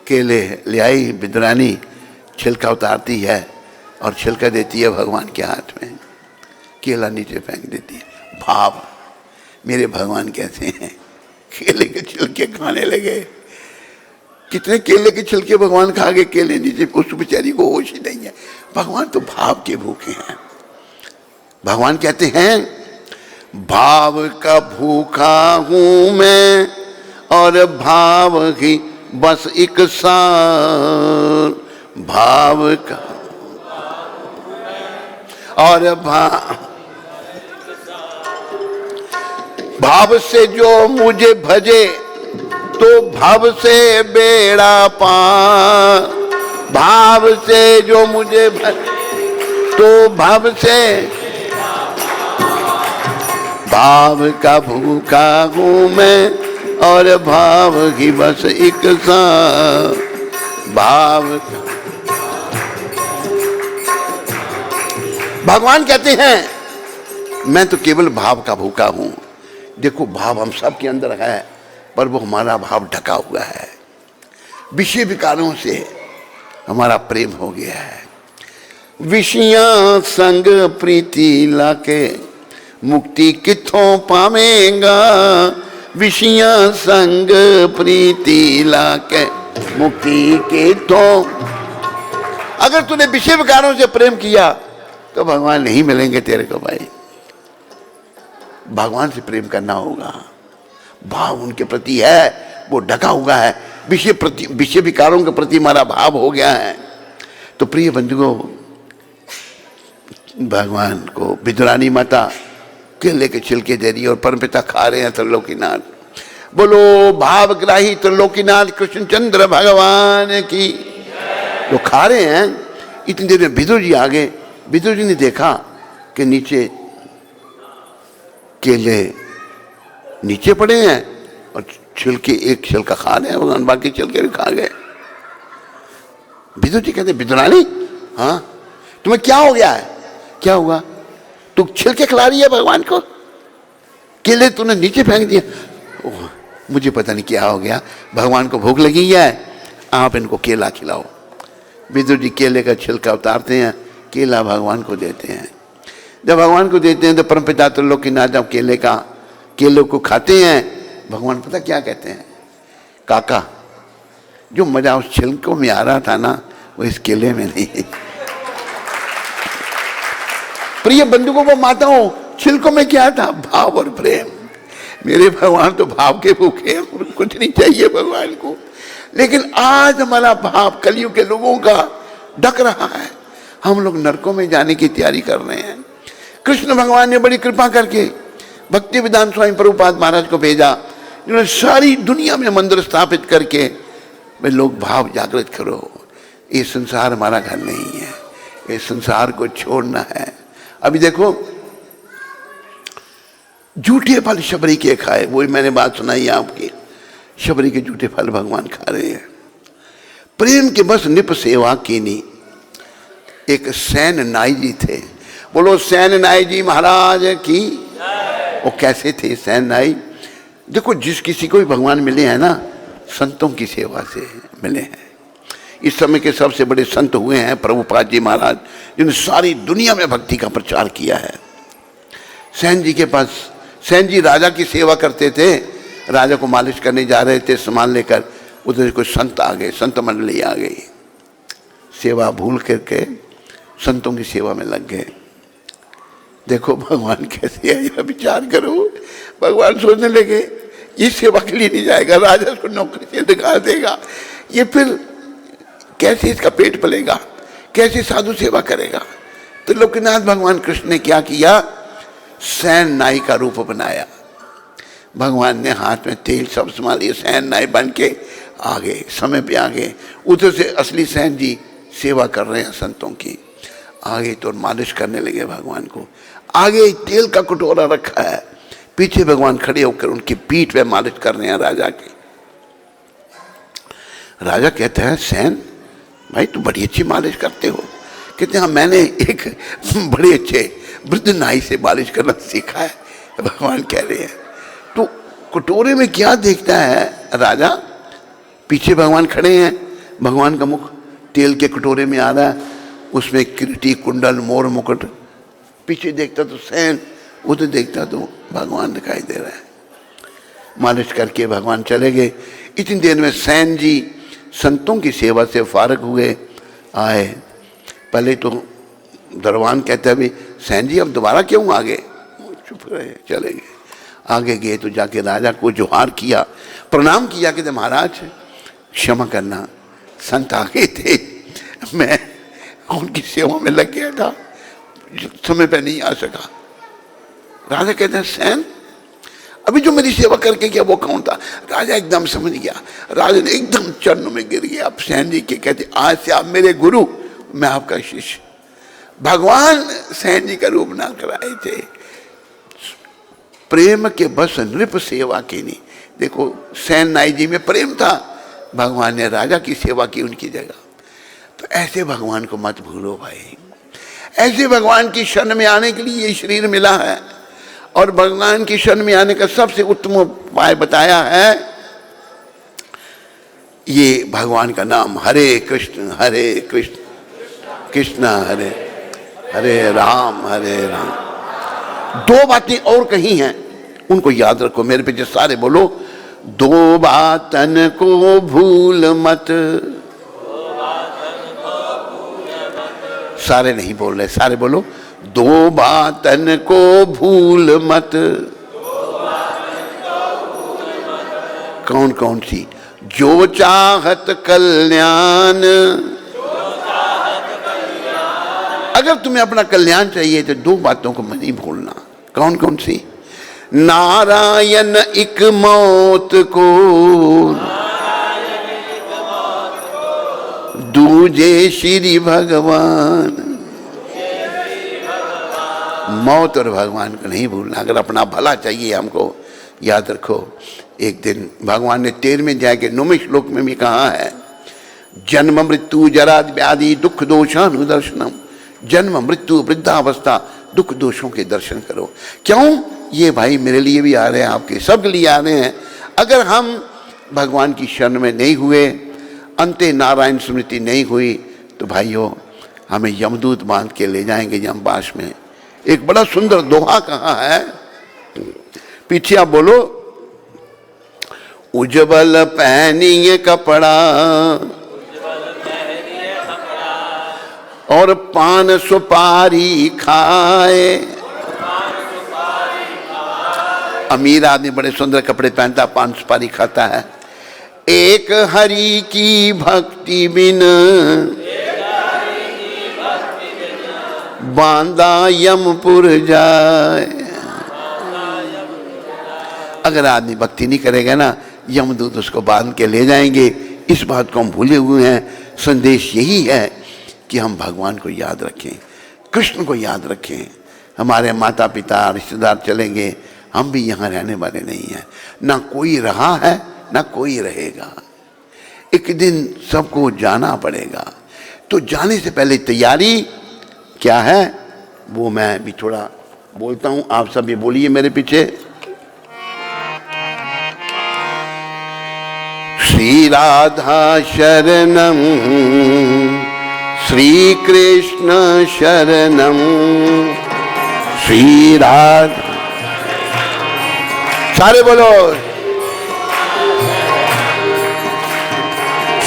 केले ले आई विदुरानी, छिलका उतारती है और छिलका देती है भगवान के हाथ में, केला नीचे फेंक देती है। भाव, मेरे भगवान कैसे हैं, केले के छिलके खाने लगे। कितने केले के छिलके भगवान खा गए, केले नीचे, उस बेचारी को होश ही नहीं है। भगवान तो भाव के भूखे हैं। भगवान कहते हैं भाव का भूखा हूं मैं और भाव ही बस एक सार। भाव का और भाव से जो मुझे भजे तो भाव से बेड़ा पार। भाव से जो मुझे भजे तो भाव से, भाव का भूखा हूं मैं और भाव की बस एक सा। भाव भगवान कहते हैं मैं तो केवल भाव का भूखा हूं। देखो भाव हम सब के अंदर है, पर वो हमारा भाव ढका हुआ है। विषय विकारों से हमारा प्रेम हो गया है। विषया संग प्रीति लाके मुक्ति किथों पावेगा। विषया संग प्रीति लाके मुक्ति किथों। अगर तूने विषय विकारों से प्रेम किया तो भगवान नहीं मिलेंगे तेरे को भाई। भगवान से प्रेम करना होगा। भाव उनके प्रति है, वो ढका हुआ है। विषय विकारों के प्रति हमारा भाव हो गया है। तो प्रिय बंधुओं, भगवान को विदुरानी माता केले के छिलके दे रही है और परमपिता खा रहे हैं त्रिलोकीनाथ। बोलो भावग्राही त्रिलोकीनाथ कृष्णचंद्र भगवान की। जो खा रहे हैं, इतनी देर में विदुर जी आ गए। विदुर जी ने देखा कि नीचे केले नीचे पड़े हैं और छिलके, एक छिलका खा रहे हैं भगवान, बाकी छिलके भी खा गए। विदुर जी कहते विदुरानी, हाँ तुम्हें क्या हो गया है? क्या हुआ? तू छिलके खिला रही है भगवान को, केले तूने नीचे फेंक दिया। मुझे पता नहीं क्या हो गया, भगवान को भूख लगी है, आप इनको केला खिलाओ। विदुर जी केले का छिलका उतारते हैं, केला भगवान को देते हैं। जब भगवान को देते हैं तो परमपिता त्रिलोकीनाथ जब केले को खाते हैं, भगवान पता क्या कहते हैं? काका, जो मजा उस छिलकों में आ रहा था ना, वो इस केले में नहीं। प्रिय बंधुओं को माताओं, छिलकों में क्या था? भाव और प्रेम। मेरे भगवान तो भाव के भूखे हैं, कुछ नहीं चाहिए भगवान को। लेकिन आज हमारा भाव कलयुग के लोगों का ढक रहा है, हम लोग नरकों में जाने की तैयारी कर रहे हैं। कृष्ण भगवान ने बड़ी कृपा करके भक्ति वेदांत स्वामी प्रभुपाद महाराज को भेजा, जिन्होंने सारी दुनिया में मंदिर स्थापित करके वे लोग भाव जागृत करो। ये संसार हमारा घर नहीं है, ये संसार को छोड़ना है। अभी देखो, झूठे फल शबरी के खाए, वही मैंने बात सुनाई आपकी, शबरी के झूठे फल भगवान खा रहे हैं। प्रेम के बस निप सेवा कीनी। एक सैन नाई जी थे, बोलो सैन नाई जी महाराज की। वो कैसे थे सैन नाई? देखो, जिस किसी को भी भगवान मिले हैं ना, संतों की सेवा से मिले हैं। इस समय के सबसे बड़े संत हुए हैं प्रभुपाद जी महाराज, जिन्होंने सारी दुनिया में भक्ति का प्रचार किया है। सैन जी के पास, सैन जी राजा की सेवा करते थे, राजा को मालिश करने जा रहे थे सामान लेकर, उधर कोई संत आ गए, संत मंडली आ गई, सेवा भूल करके संतों की सेवा में लग गए। देखो भगवान कैसे है, यह विचार करो। भगवान सोचने लगे ये सेवा के लिए नहीं जाएगा, राजा उसको नौकरी से निकाल देगा, ये फिर कैसे इसका पेट पलेगा, कैसे साधु सेवा करेगा। तो लोकनाथ भगवान कृष्ण ने क्या किया? सैन नाई का रूप बनाया। भगवान ने हाथ में तेल सब संभाल लिया, सैन नाई बन के आ गए, समय पे आ गए। उधर से असली सैन जी सेवा कर रहे हैं संतों की, आगे तो मालिश करने लगे भगवान को। आगे तेल का कटोरा रखा है, पीछे भगवान खड़े होकर उनकी पीठ पे मालिश कर रहे हैं राजा की। राजा कहते हैं सैन भाई तू बड़ी अच्छी मालिश करते हो। कहते हैं हाँ, मैंने एक बड़े अच्छे वृद्ध नाई से मालिश करना सीखा है। भगवान कह रहे हैं तो कटोरे में क्या देखता है राजा? पीछे भगवान खड़े हैं, भगवान का मुख तेल के कटोरे में आ रहा है, उसमें किरीटी कुंडल मोर मुकुट। पीछे देखता तो सैन, उधर देखता तो भगवान दिखाई दे रहा है। मालिश करके भगवान चले गए। इतनी देर में सैन जी संतों की सेवा से फारग हुए, आए। पहले तो दरबान कहते हैं सैन जी अब दोबारा क्यों आ गए? चुप रहे, चले गए। आगे गए तो जाके राजा को जोहार किया, प्रणाम किया, कहते महाराज क्षमा करना, संत आ गए थे, मैं उनकी सेवा में लग गया था, समय पे नहीं आ सका। राजा कहते हैं सैन अभी जो मेरी सेवा करके गया वो कौन था? राजा एकदम समझ गया, राजा ने एकदम चरणों में गिर गया। अब सैन जी के कहते आज से आप मेरे गुरु, मैं आपका शिष्य। भगवान सैन जी का रूप ना कराए थे। प्रेम के बस नृप सेवा की नहीं। देखो सैन नाई जी में प्रेम था, भगवान ने राजा की सेवा की उनकी जगह। तो ऐसे भगवान को मत भूलो भाई, ऐसे भगवान की शरण में आने के लिए ये शरीर मिला है। और भगवान की शरण में आने का सबसे उत्तम उपाय बताया है ये भगवान का नाम, हरे कृष्ण कृष्ण हरे हरे राम। दो बातें और कही हैं, उनको याद रखो, मेरे पीछे सारे बोलो, दो बातन को भूल मत। सारे नहीं बोल रहे, सारे बोलो, दो बातन को भूल मत। कौन कौन सी? जो चाहत कल्याण। अगर तुम्हें अपना कल्याण चाहिए तो दो बातों को नहीं भूलना। कौन कौन सी? नारायण एक मौत को, दूजे श्री भगवान। मौत और भगवान को नहीं भूलना। अगर अपना भला चाहिए हमको, याद रखो, एक दिन भगवान ने 13वें अध्याय के 9वें श्लोक में भी कहा है, जन्म मृत्यु जरा व्याधि दुख दोषानुदर्शनम। जन्म मृत्यु वृद्धावस्था दुख दोषों के दर्शन करो। क्यों? ये भाई मेरे लिए भी आ रहे हैं, आपके सब लिए आ रहे हैं। अगर हम भगवान की शरण में नहीं हुए, अंते नारायण स्मृति नहीं हुई, तो भाइयों हमें यमदूत बांध के ले जाएंगे यमपाश में। एक बड़ा सुंदर दोहा कहा है, पीछे आप बोलो, उज्जवल पहनिए कपड़ा और पान सुपारी खाए। अमीर आदमी बड़े सुंदर कपड़े पहनता, पान सुपारी खाता है। एक हरि की भक्ति बिन बांधा यमपुर जाए। अगर आदमी भक्ति नहीं करेगा ना, यमदूत उसको बांध के ले जाएंगे। इस बात को हम भूले हुए हैं। संदेश यही है कि हम भगवान को याद रखें, कृष्ण को याद रखें। हमारे माता पिता रिश्तेदार चलेंगे, हम भी यहाँ रहने वाले नहीं हैं। ना कोई रहा है ना कोई रहेगा। एक दिन सबको जाना पड़ेगा। तो जाने से पहले तैयारी क्या है वो मैं भी थोड़ा बोलता हूँ, आप सब ये बोलिए मेरे पीछे। श्री राधा शरणम श्री कृष्ण शरणम श्री राधा, सारे बोलो,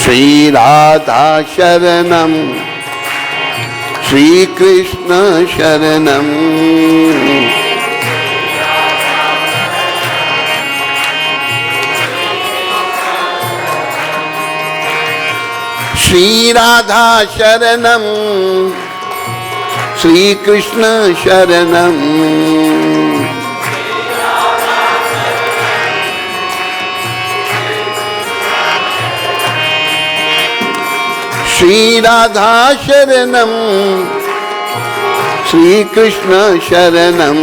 श्री राधा शरणम श्री कृष्ण शरणम श्री राधा शरणम श्री कृष्ण शरणम श्री राधा शरणम श्री कृष्ण शरणम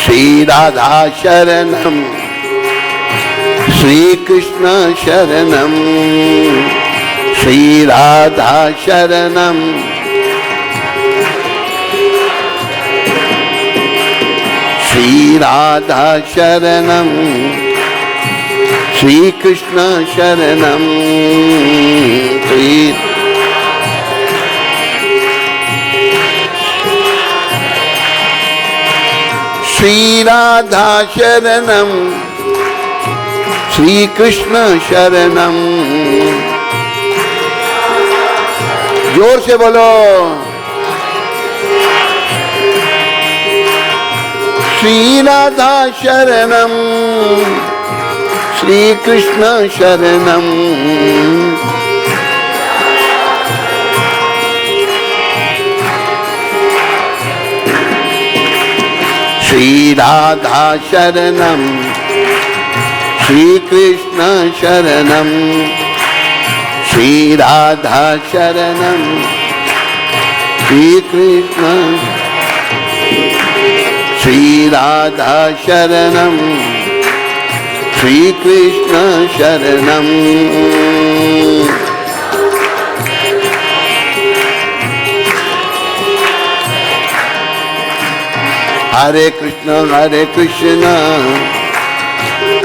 श्री राधा शरणम श्री कृष्ण शरणम श्री राधा शरणम श्री राधा शरणम श्री कृष्ण शरणम श्री श्री राधा शरणम श्री कृष्ण शरणम। जोर से बोलो, श्री राधा शरणम श्री कृष्ण शरणम श्री राधा शरणम श्री कृष्ण शरणम श्री राधा शरणम श्री कृष्ण श्री राधा शरणम श्री कृष्ण शरणम। हरे कृष्ण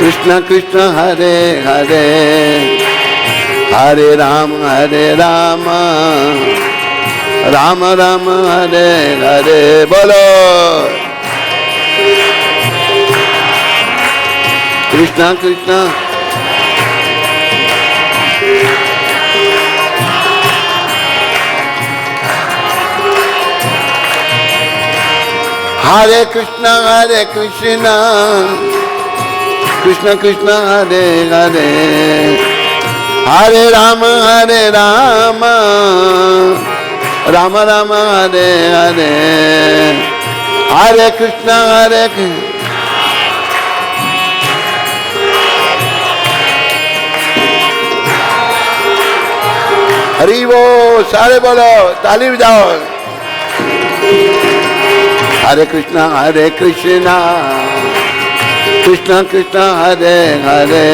कृष्ण कृष्ण हरे हरे, हरे राम राम राम हरे हरे। बोलो कृष्ण कृष्ण हरे कृष्ण कृष्ण कृष्ण हरे हरे, हरे राम राम राम हरे हरे, हरे कृष्ण हरि वो सारे बोलो, ताली बजाओ। हरे कृष्णा कृष्णा कृष्णा हरे हरे,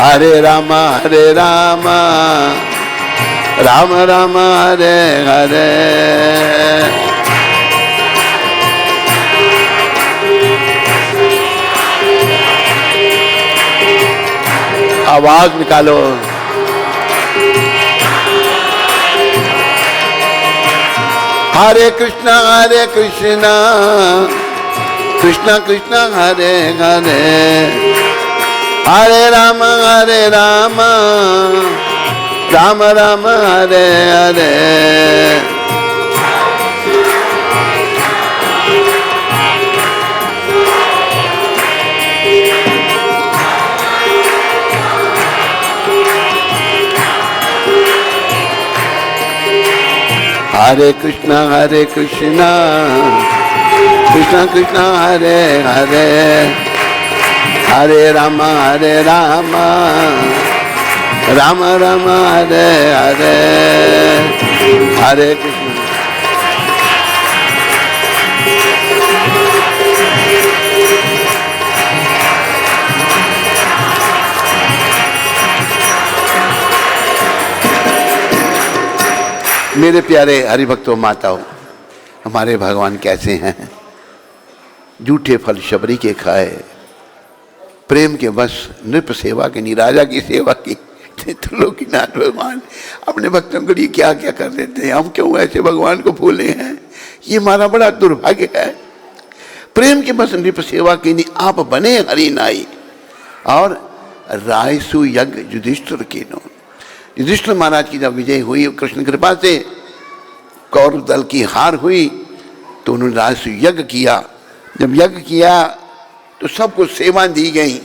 हरे राम राम राम हरे हरे। आवाज निकालो। हरे कृष्णा कृष्णा कृष्णा हरे हरे, हरे राम राम राम हरे हरे। हरे कृष्णा कृष्णा कृष्णा हरे हरे, हरे राम राम राम हरे हरे। हरे कृष्ण। मेरे प्यारे हरिभक्तों माताओं, हमारे भगवान कैसे हैं? झूठे फल शबरी के खाए, प्रेम के बस नृप सेवा के नहीं, राजा की सेवा की। त्रिलोकीनाथ भगवान अपने भक्तों के लिए क्या क्या कर देते हैं। हम क्यों ऐसे भगवान को भूले हैं? ये हमारा बड़ा दुर्भाग्य है। प्रेम के बस नृप सेवा की नहीं, आप बने हरि नाई। और रायसु यज्ञ युधिष्ठिर कीनो, युधिष्ठिर महाराज की जब विजय हुई कृष्ण कृपा से, कौरव दल की हार हुई, तो उन्होंने रायसु यज्ञ किया। जब यज्ञ किया तो सबको सेवा दी गई।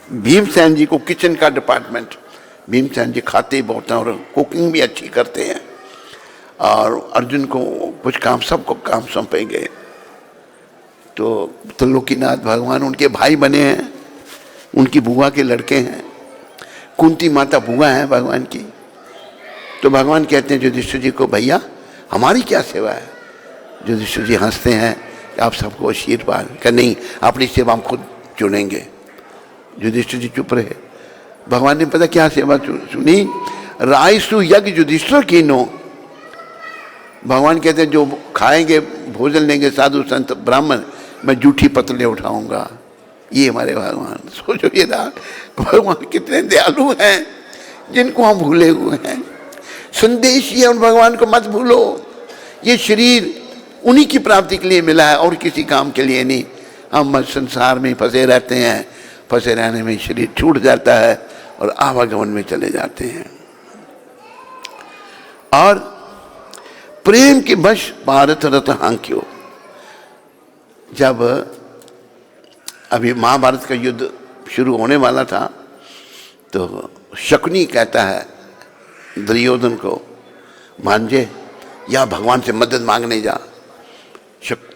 भीमसेन जी को किचन का डिपार्टमेंट, भीमसेन जी खाते बहुत हैं और कुकिंग भी अच्छी करते हैं, और अर्जुन को कुछ काम, सबको काम सौंपे गए। तो त्रिलोकीनाथ भगवान उनके भाई बने हैं, उनकी बुआ के लड़के हैं। कुंती माता बुआ है भगवान की। तो भगवान कहते हैं युधिष्ठिर जी को, भैया हमारी क्या सेवा है? युधिष्ठिर जी हंसते हैं, आप सबको आशीर्वाद कर, नहीं अपनी सेवा हम खुद चुनेंगे। युधिष्ठिर जी चुप रहे। भगवान ने पता क्या सेवा सुनी? रायसु यज्ञ युधिष्ठिर कीनो। भगवान कहते हैं जो खाएंगे, भोजन लेंगे साधु संत ब्राह्मण, मैं जूठी पतले उठाऊंगा। ये हमारे भगवान। सोचो ये भगवान कितने दयालु हैं, जिनको हम भूले हुए हैं। संदेश ये उन भगवान को मत भूलो। ये शरीर उन्हीं की प्राप्ति के लिए मिला है और किसी काम के लिए नहीं। हम संसार में फंसे रहते हैं, फंसे रहने में शरीर छूट जाता है और आवागमन में चले जाते हैं। और प्रेम के वश भारत रथ हांक्यो। जब अभी महाभारत का युद्ध शुरू होने वाला था, तो शकुनी कहता है दुर्योधन को, भांजे या भगवान से मदद मांगने जा।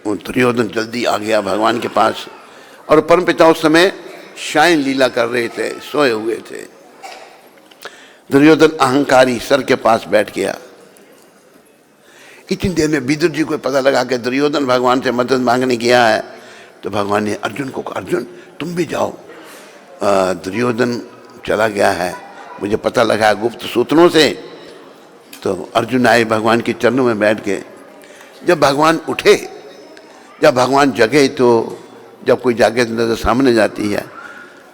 दुर्योधन जल्दी आ गया भगवान के पास, और परमपिता उस समय शायन लीला कर रहे थे, सोए हुए थे। दुर्योधन अहंकारी सर के पास बैठ गया। इतनी देर में विदुर जी को पता लगा कि दुर्योधन भगवान से मदद मांगने गया है। तो भगवान ने अर्जुन को कहा, अर्जुन तुम भी जाओ, दुर्योधन चला गया है, मुझे पता लगा गुप्त सूत्रों से। तो अर्जुन आए, भगवान के चरणों में बैठ गए। जब भगवान उठे, जब भगवान जगे, तो जब कोई जागे तो नजर सामने जाती है,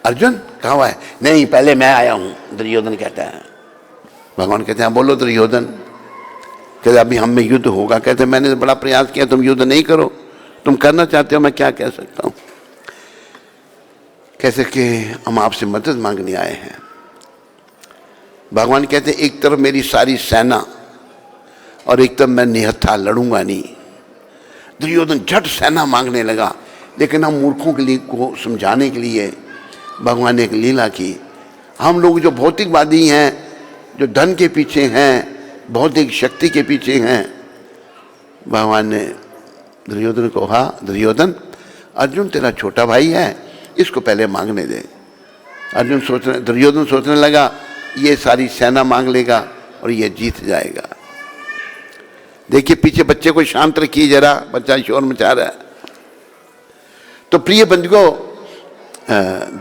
अर्जुन कहाँ हुआ है? नहीं पहले मैं आया हूँ, दुर्योधन कहता है। भगवान कहते हैं बोलो दुर्योधन। कहते अभी हम में युद्ध होगा। कहते मैंने बड़ा प्रयास किया, तुम युद्ध नहीं करो, तुम करना चाहते हो, मैं क्या कह सकता हूँ। कैसे कि हम आपसे मदद मांगने आए हैं। भगवान कहते एक तरफ मेरी सारी सेना और एक तरफ मैं निहत्था, लड़ूंगा नहीं। दुर्योधन झट सेना मांगने लगा, लेकिन हम मूर्खों के लिए को समझाने के लिए भगवान ने एक लीला की। हम लोग जो भौतिकवादी हैं, जो धन के पीछे हैं, भौतिक शक्ति के पीछे हैं, भगवान ने दुर्योधन को कहा, दुर्योधन अर्जुन तेरा छोटा भाई है, इसको पहले मांगने दे। दुर्योधन सोचने लगा ये सारी सेना मांग लेगा और ये जीत जाएगा। देखिए पीछे बच्चे को शांत रखिए जरा, बच्चा शोर मचा रहा है। तो प्रिय बंधुओं,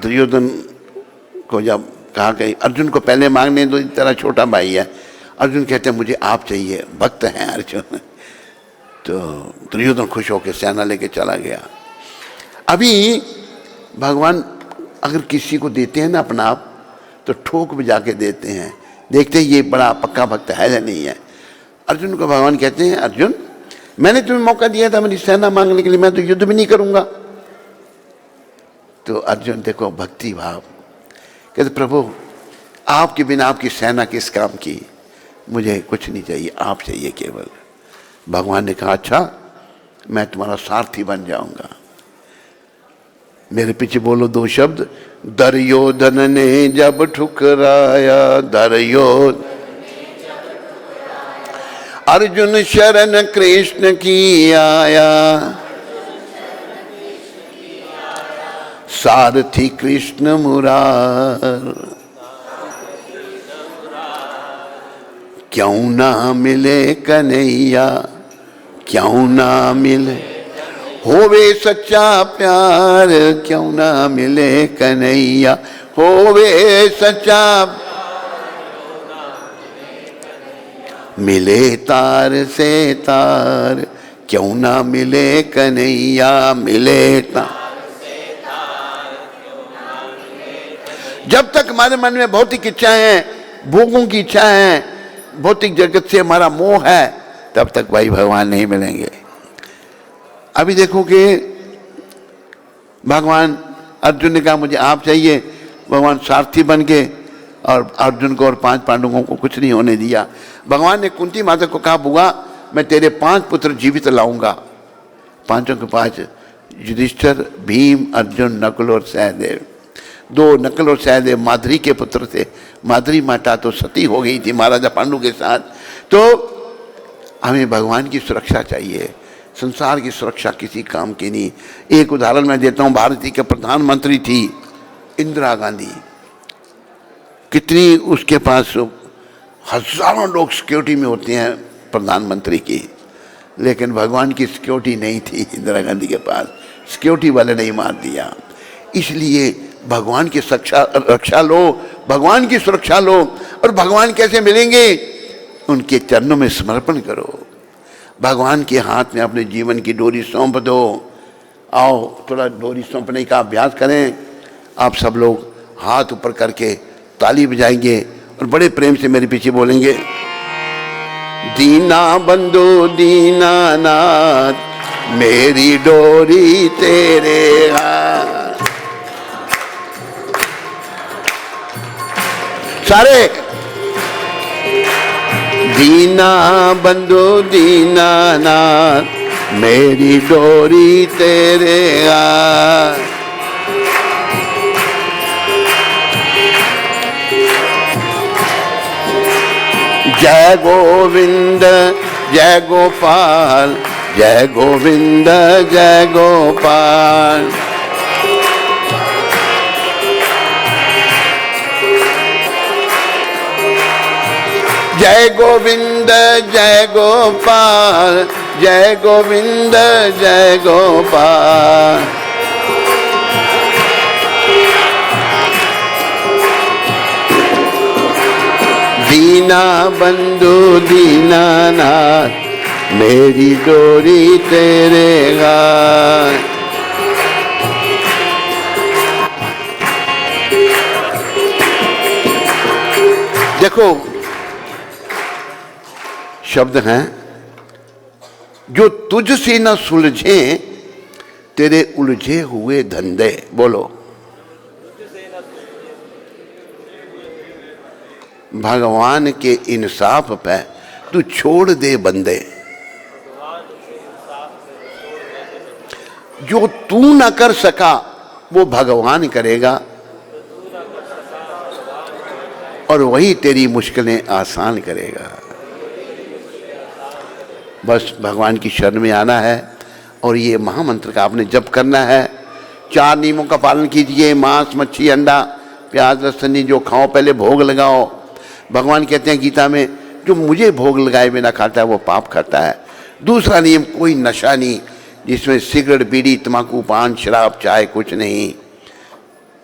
दुर्योधन को जब कहा कि अर्जुन को पहले मांगने दो, तेरा छोटा भाई है। अर्जुन कहते हैं मुझे आप चाहिए, भक्त हैं अर्जुन। तो दुर्योधन खुश होकर सेना लेके चला गया। अभी भगवान अगर किसी को देते हैं ना अपना आप, तो ठोक बजा के देते हैं, देखते हैं ये बड़ा पक्का भक्त है या नहीं है। अर्जुन को भगवान कहते हैं अर्जुन, मैंने तुम्हें मौका दिया था मेरी सेना मांगने के लिए, मैं तो युद्ध भी नहीं करूंगा। तो अर्जुन देखो भक्ति भाव, कहते प्रभु आपके बिना आपकी सेना किस काम की, मुझे कुछ नहीं चाहिए, आप चाहिए केवल। भगवान ने कहा अच्छा मैं तुम्हारा सारथी बन जाऊंगा। मेरे पीछे बोलो दो शब्द, दुर्योधन ने जब ठुकराया, दुर्योधन अर्जुन शरण कृष्ण की आया, सारथी कृष्ण मुरार, क्यों ना मिले कन्हैया, क्यों ना मिले होवे सच्चा प्यार, क्यों ना मिले कन्हैया होवे सच्चा, मिले तार से तार, क्यों ना मिले कन्हैया मिले तार। जब तक हमारे मन में भौतिक इच्छाएं हैं, भोगों की इच्छा है, भौतिक जगत से हमारा मोह है, तब तक भाई भगवान नहीं मिलेंगे। अभी देखो कि भगवान अर्जुन ने कहा मुझे आप चाहिए, भगवान सारथी बन के और अर्जुन को और 5 पांडवों को कुछ नहीं होने दिया। भगवान ने कुंती माता को कहा बुआ मैं तेरे 5 पुत्र जीवित लाऊंगा। 5 के 5 युधिष्ठिर, भीम, अर्जुन, नकुल और सहदेव। 2 नकुल और सहदेव माद्री के पुत्र थे। माद्री माता तो सती हो गई थी महाराजा पांडु के साथ। तो हमें भगवान की सुरक्षा चाहिए, संसार की सुरक्षा किसी काम की नहीं। एक उदाहरण मैं देता हूँ, भारत की प्रधानमंत्री थी इंदिरा गांधी, कितनी उसके पास हजारों लोग सिक्योरिटी में होते हैं प्रधानमंत्री की, लेकिन भगवान की सिक्योरिटी नहीं थी इंदिरा गांधी के पास, सिक्योरिटी वाले नहीं मार दिया। इसलिए भगवान की रक्षा लो, भगवान की सुरक्षा लो। और भगवान कैसे मिलेंगे, उनके चरणों में समर्पण करो, भगवान के हाथ में अपने जीवन की डोरी सौंप दो। आओ थोड़ा डोरी सौंपने का अभ्यास करें। आप सब लोग हाथ ऊपर करके ताली बजाएंगे और बड़े प्रेम से मेरे पीछे बोलेंगे, दीना बंधु दीनानाथ मेरी डोरी तेरे हाथ। सारे दीना बंधु दीनानाथ मेरी डोरी तेरे हाथ। जय गोविंद जय गोपाल, जय गोविंद जय गोपाल। जय गोविंद जय गोपाल, जय गोविंद जय गोपाल। दीना बंधु दीनानाथ मेरी डोरी तेरे हाथ। देखो शब्द हैं, जो तुझसे न सुलझे तेरे उलझे हुए धंधे। बोलो, भगवान के इंसाफ पे तू छोड़ दे बंदे। जो तू ना कर सका वो भगवान करेगा, और वही तेरी मुश्किलें आसान करेगा। बस भगवान की शरण में आना है और ये महामंत्र का आपने जप करना है। 4 नियमों का पालन कीजिए, मांस मच्छी अंडा प्याज लहसुन जो खाओ पहले भोग लगाओ, भगवान कहते हैं गीता में, जो मुझे भोग लगाए बिना खाता है वो पाप करता है। दूसरा नियम, कोई नशा नहीं, जिसमें सिगरेट, बीड़ी, तम्बाकू, पान, शराब, चाय कुछ नहीं।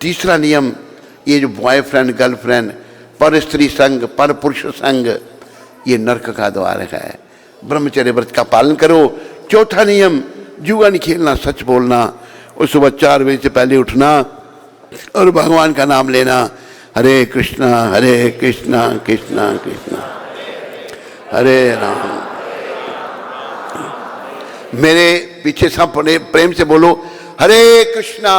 तीसरा नियम, ये जो बॉयफ्रेंड, गर्लफ्रेंड, पर स्त्री संग, पर पुरुष संग, ये नरक का द्वार है। ब्रह्मचर्य व्रत का पालन करो। चौथा नियम, जुआ नहीं खेलना, सच बोलना, और सुबह 4 बजे से पहले उठना और भगवान का नाम लेना, हरे कृष्णा कृष्णा कृष्णा हरे राम। मेरे पीछे सब प्रेम से बोलो, हरे कृष्णा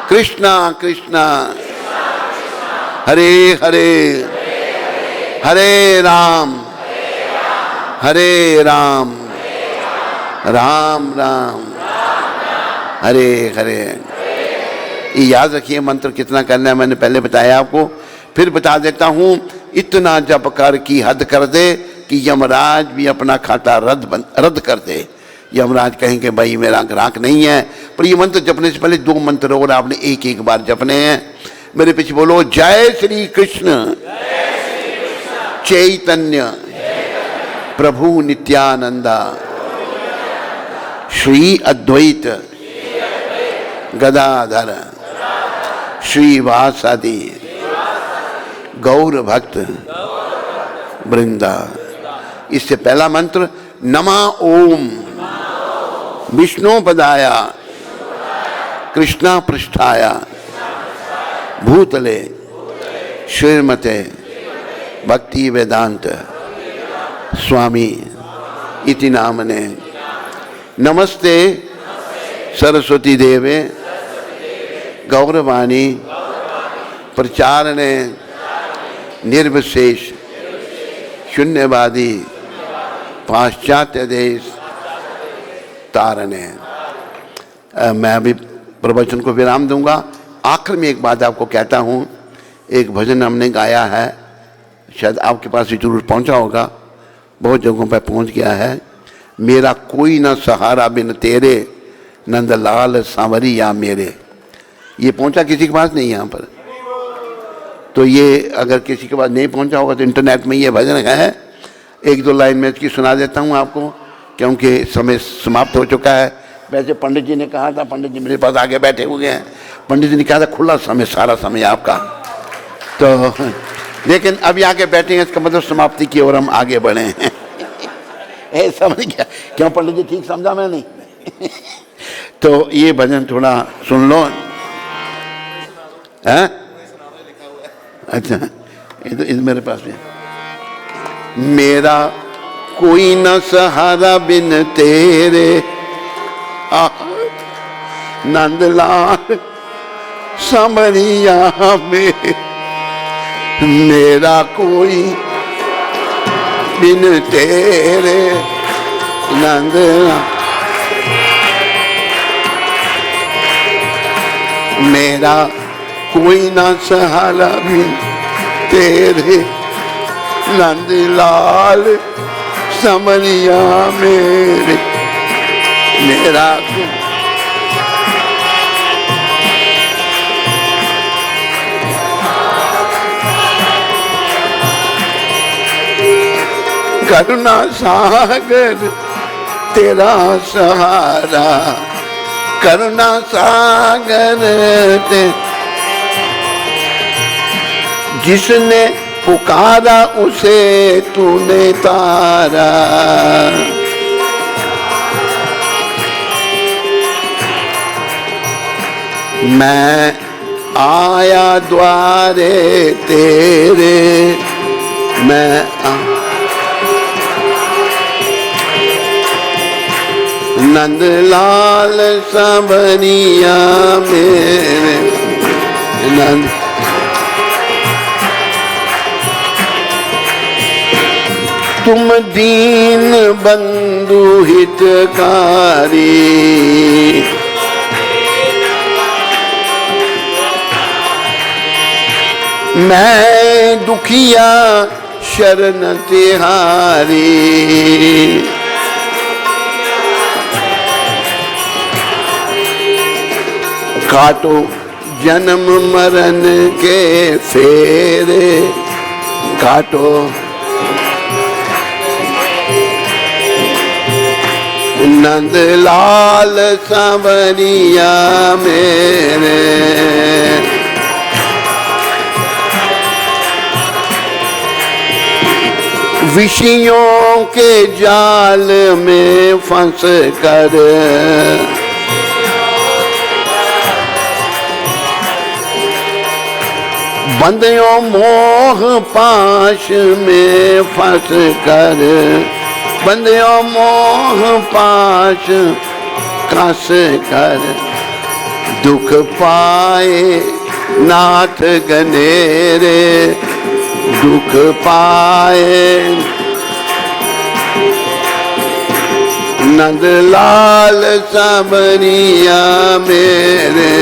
कृष्णा कृष्णा हरे हरे, हरे राम राम राम हरे हरे। ये याद रखिए, मंत्र कितना करना है मैंने पहले बताया आपको, फिर बता देता हूँ। इतना जप कर की हद कर दे कि यमराज भी अपना खाता रद्द कर दे। यमराज कहेंगे भाई मेरा ग्राहक नहीं है। पर ये मंत्र जपने से पहले 2 मंत्र और आपने एक बार जपने हैं। मेरे पीछे बोलो, जय श्री कृष्ण चैतन्य प्रभु नित्यानंदा श्री अद्वैत गदाधर श्रीवासादि गौर भक्त वृंदा। इससे पहला मंत्र, नमा ओम विष्णुपदाय कृष्णा पृष्ठाय भूतले श्रीमते भक्ति वेदांत स्वामी इति नामने। नमस्ते सरस्वती देवे गौरवाणी प्रचारणे निर्विशेष शून्यवादी पाश्चात्य देश तारने। मैं अभी प्रवचन को विराम दूंगा। आखिर में एक बात आपको कहता हूँ, एक भजन हमने गाया है, शायद आपके पास भी जरूर पहुँचा होगा, बहुत जगहों पर पहुँच गया है। मेरा कोई ना सहारा बिन तेरे नंदलाल सांवरिया मेरे। ये पहुँचा किसी के पास नहीं यहाँ पर, तो ये अगर किसी के पास नहीं पहुँचा होगा तो इंटरनेट में ये भजन है। 1-2 लाइन में इसकी सुना देता हूँ आपको, क्योंकि समय समाप्त हो चुका है। वैसे पंडित जी ने कहा था, पंडित जी मेरे पास आगे बैठे हुए हैं, पंडित जी ने कहा था खुला समय, सारा समय आपका, तो लेकिन अभी आके बैठे हैं, इसका मतलब समाप्ति की ओर हम आगे बढ़े हैं। समझ गया क्यों पंडित जी, ठीक समझा मैं नहीं? तो ये भजन थोड़ा सुन लो। है अच्छा, ये तो मेरे पास में, मेरा कोई न सहारा बिन तेरे नंदलाल सांवरिया में। मेरा कोई बिन तेरे नंदलाल, मेरा कोई ना सहारा बिन तेरे नंदलाल सांवरिया मेरे। मेरा करुणा सागर तेरा सहारा, करुणा सागर ते जिसने पुकारा उसे तूने तारा। मैं आया द्वारे तेरे, मैं नंदलाल सांवरिया मेरे नंद। तुम दीन बंधु हितकारी, मैं दुखिया शरण तिहारी। काटो जन्म मरण के फेरे काटो। नंद लाल सांवरिया मेरे, विषयों के जाल में फंस कर बंदियों मोह पाश में फंस कर, बंदियों मोह पाश कस कर, दुख पाए नाथ गनेरे, दुख पाए नंद लाल सांवरिया मेरे।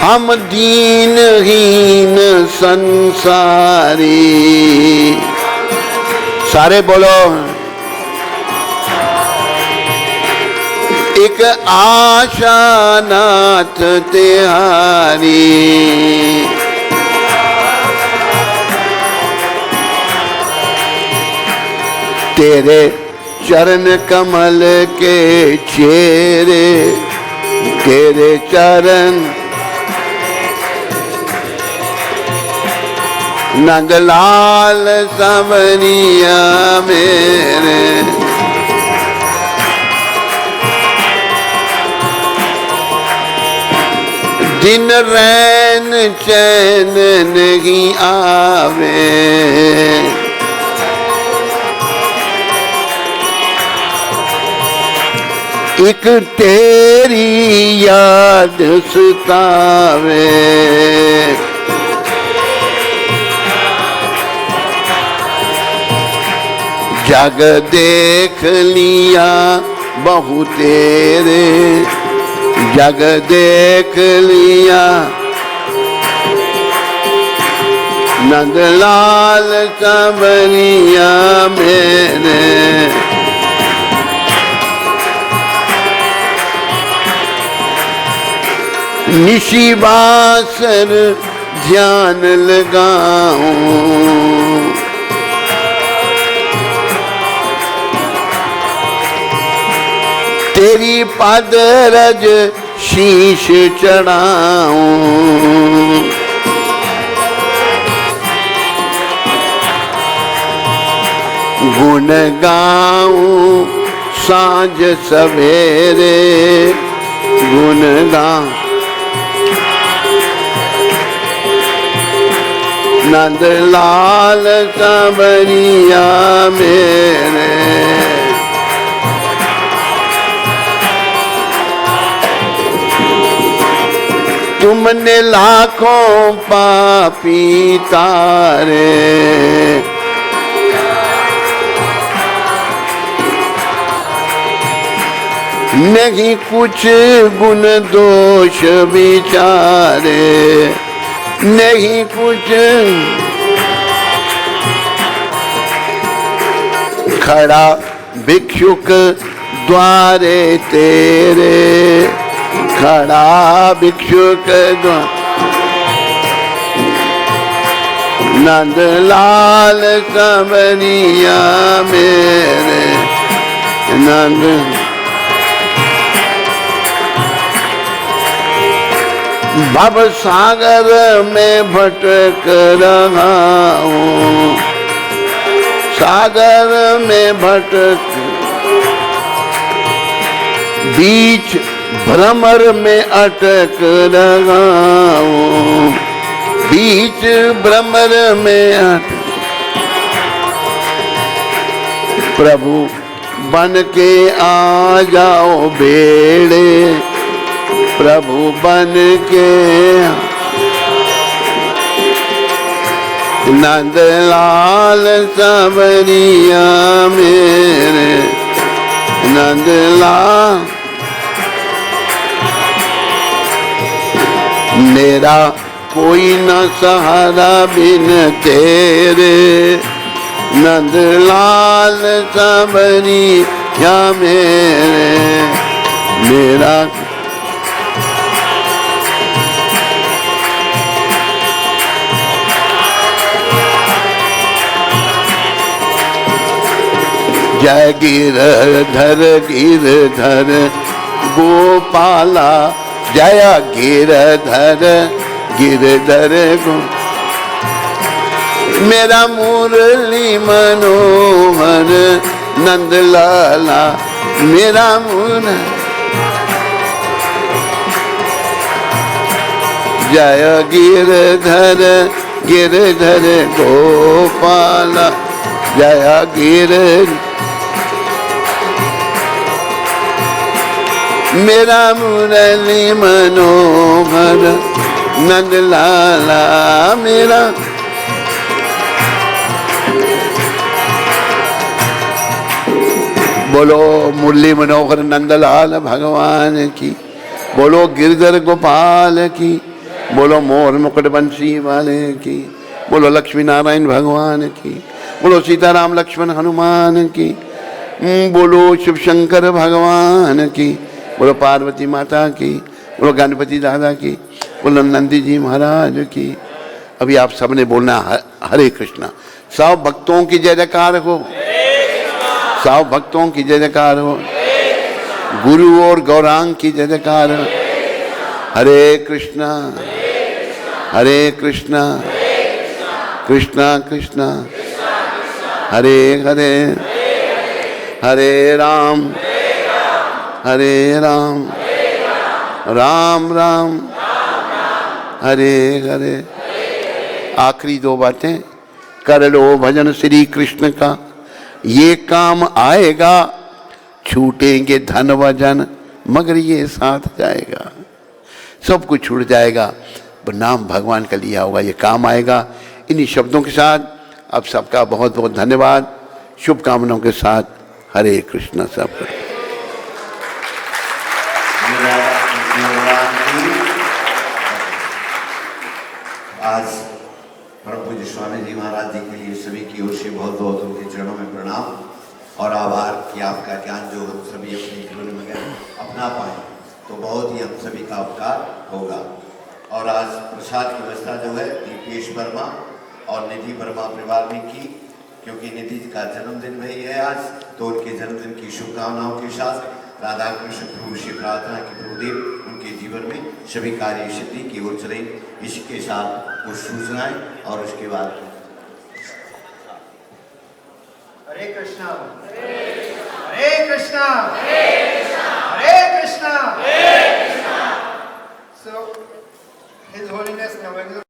हम दीनहीन संसारी, सारे बोलो, एक आशा नाथ तिहारी, तेरे चरण कमल के चेहरे, तेरे चरण नंदलाल सांवरिया मेरे। दिन रैन चैन नहीं आवे, एक तेरी याद सतावे, जग देख लिया बहु तेरे, जग देख लिया नंदलाल सांवरिया मेरे। निशी बासर ध्यान लगाऊं, तेरी पद रज शीश चढ़ाऊं, गुण गाऊं सांझ सवेरे, गुण गाऊं नंदलाल सांवरिया मेरे। तुमने लाखों पापी तारे, नहीं कुछ गुण दोष विचारे, नहीं कुछ खड़ा भिक्षुक द्वारे तेरे, खड़ा भिक्षुक द्वार नंदलाल सांवरिया मेरे। नंद भव सागर में भटक रहा हूँ, सागर में भटक बीच भ्रमर में अटक रहा हूँ, बीच भ्रमर में अटक। प्रभु बन के आ जाओ बेड़े, प्रभु बन के नंदलाल सांवरिया मेरे। नंदलाल मेरा कोई न सहारा बिन तेरे, नंदलाल सांवरिया या मेरा जय गिरधर गिरधर गोपाला, जय गिरधर गिरधर गो, मेरा मुरली मनोहर नंद लाला, मेरा मुरली, जय गिरधर गिरधर गोपाला, जय गिरधर, मेरा मुरली मनोहर नंद लाला, मेरा बोलो मुरली मनोहर नंदलाल भगवान की, बोलो गिरधर गोपाल की, बोलो मोर मुकुट बंसी वाले की, बोलो लक्ष्मी नारायण भगवान की, बोलो सीताराम लक्ष्मण हनुमान की, बोलो शिव शंकर भगवान की, बोलो पार्वती माता की, बोलो गणपति दादा की, बोलो नंदी जी महाराज की। अभी आप सबने बोलना हरे कृष्णा। सब भक्तों की जय जयकार हो, सब भक्तों की जय जयकार हो, गुरु और गौरांग की जय जयकार हो। हरे कृष्णा हरे कृष्णा कृष्णा कृष्णा हरे हरे, हरे राम राम राम हरे हरे। आखिरी दो बातें, कर लो भजन श्री कृष्ण का, ये काम आएगा, छूटेंगे धन व जन, मगर ये साथ जाएगा। सब कुछ छूट जाएगा, पर नाम भगवान का लिया होगा, ये काम आएगा। इन्हीं शब्दों के साथ आप सबका बहुत बहुत धन्यवाद, शुभकामनाओं के साथ हरे कृष्ण सब। आज परम पूज्य स्वामी जी महाराज जी के लिए सभी की ओर से बहुत बहुत उनके चरणों में प्रणाम और आभार कि आपका ज्ञान जो हम सभी अपने जीवन में अपना पाए तो बहुत ही हम सभी का उपकार होगा। और आज प्रसाद की व्यवस्था जो है दीपेश वर्मा और निधि वर्मा परिवार ने की, क्योंकि निधि का जन्मदिन भी है आज, तो उनके जन्मदिन की शुभकामनाओं के साथ राधा कृष्ण प्रभु से प्रार्थना की प्रभुदेव उनके जीवन में सभी कार्य सिद्धि की ओर चले। इसके साथ कुछ सूचनाएं और उसके बाद हरे कृष्णा हरे कृष्णा हरे Krishna. So His Holiness Navagiri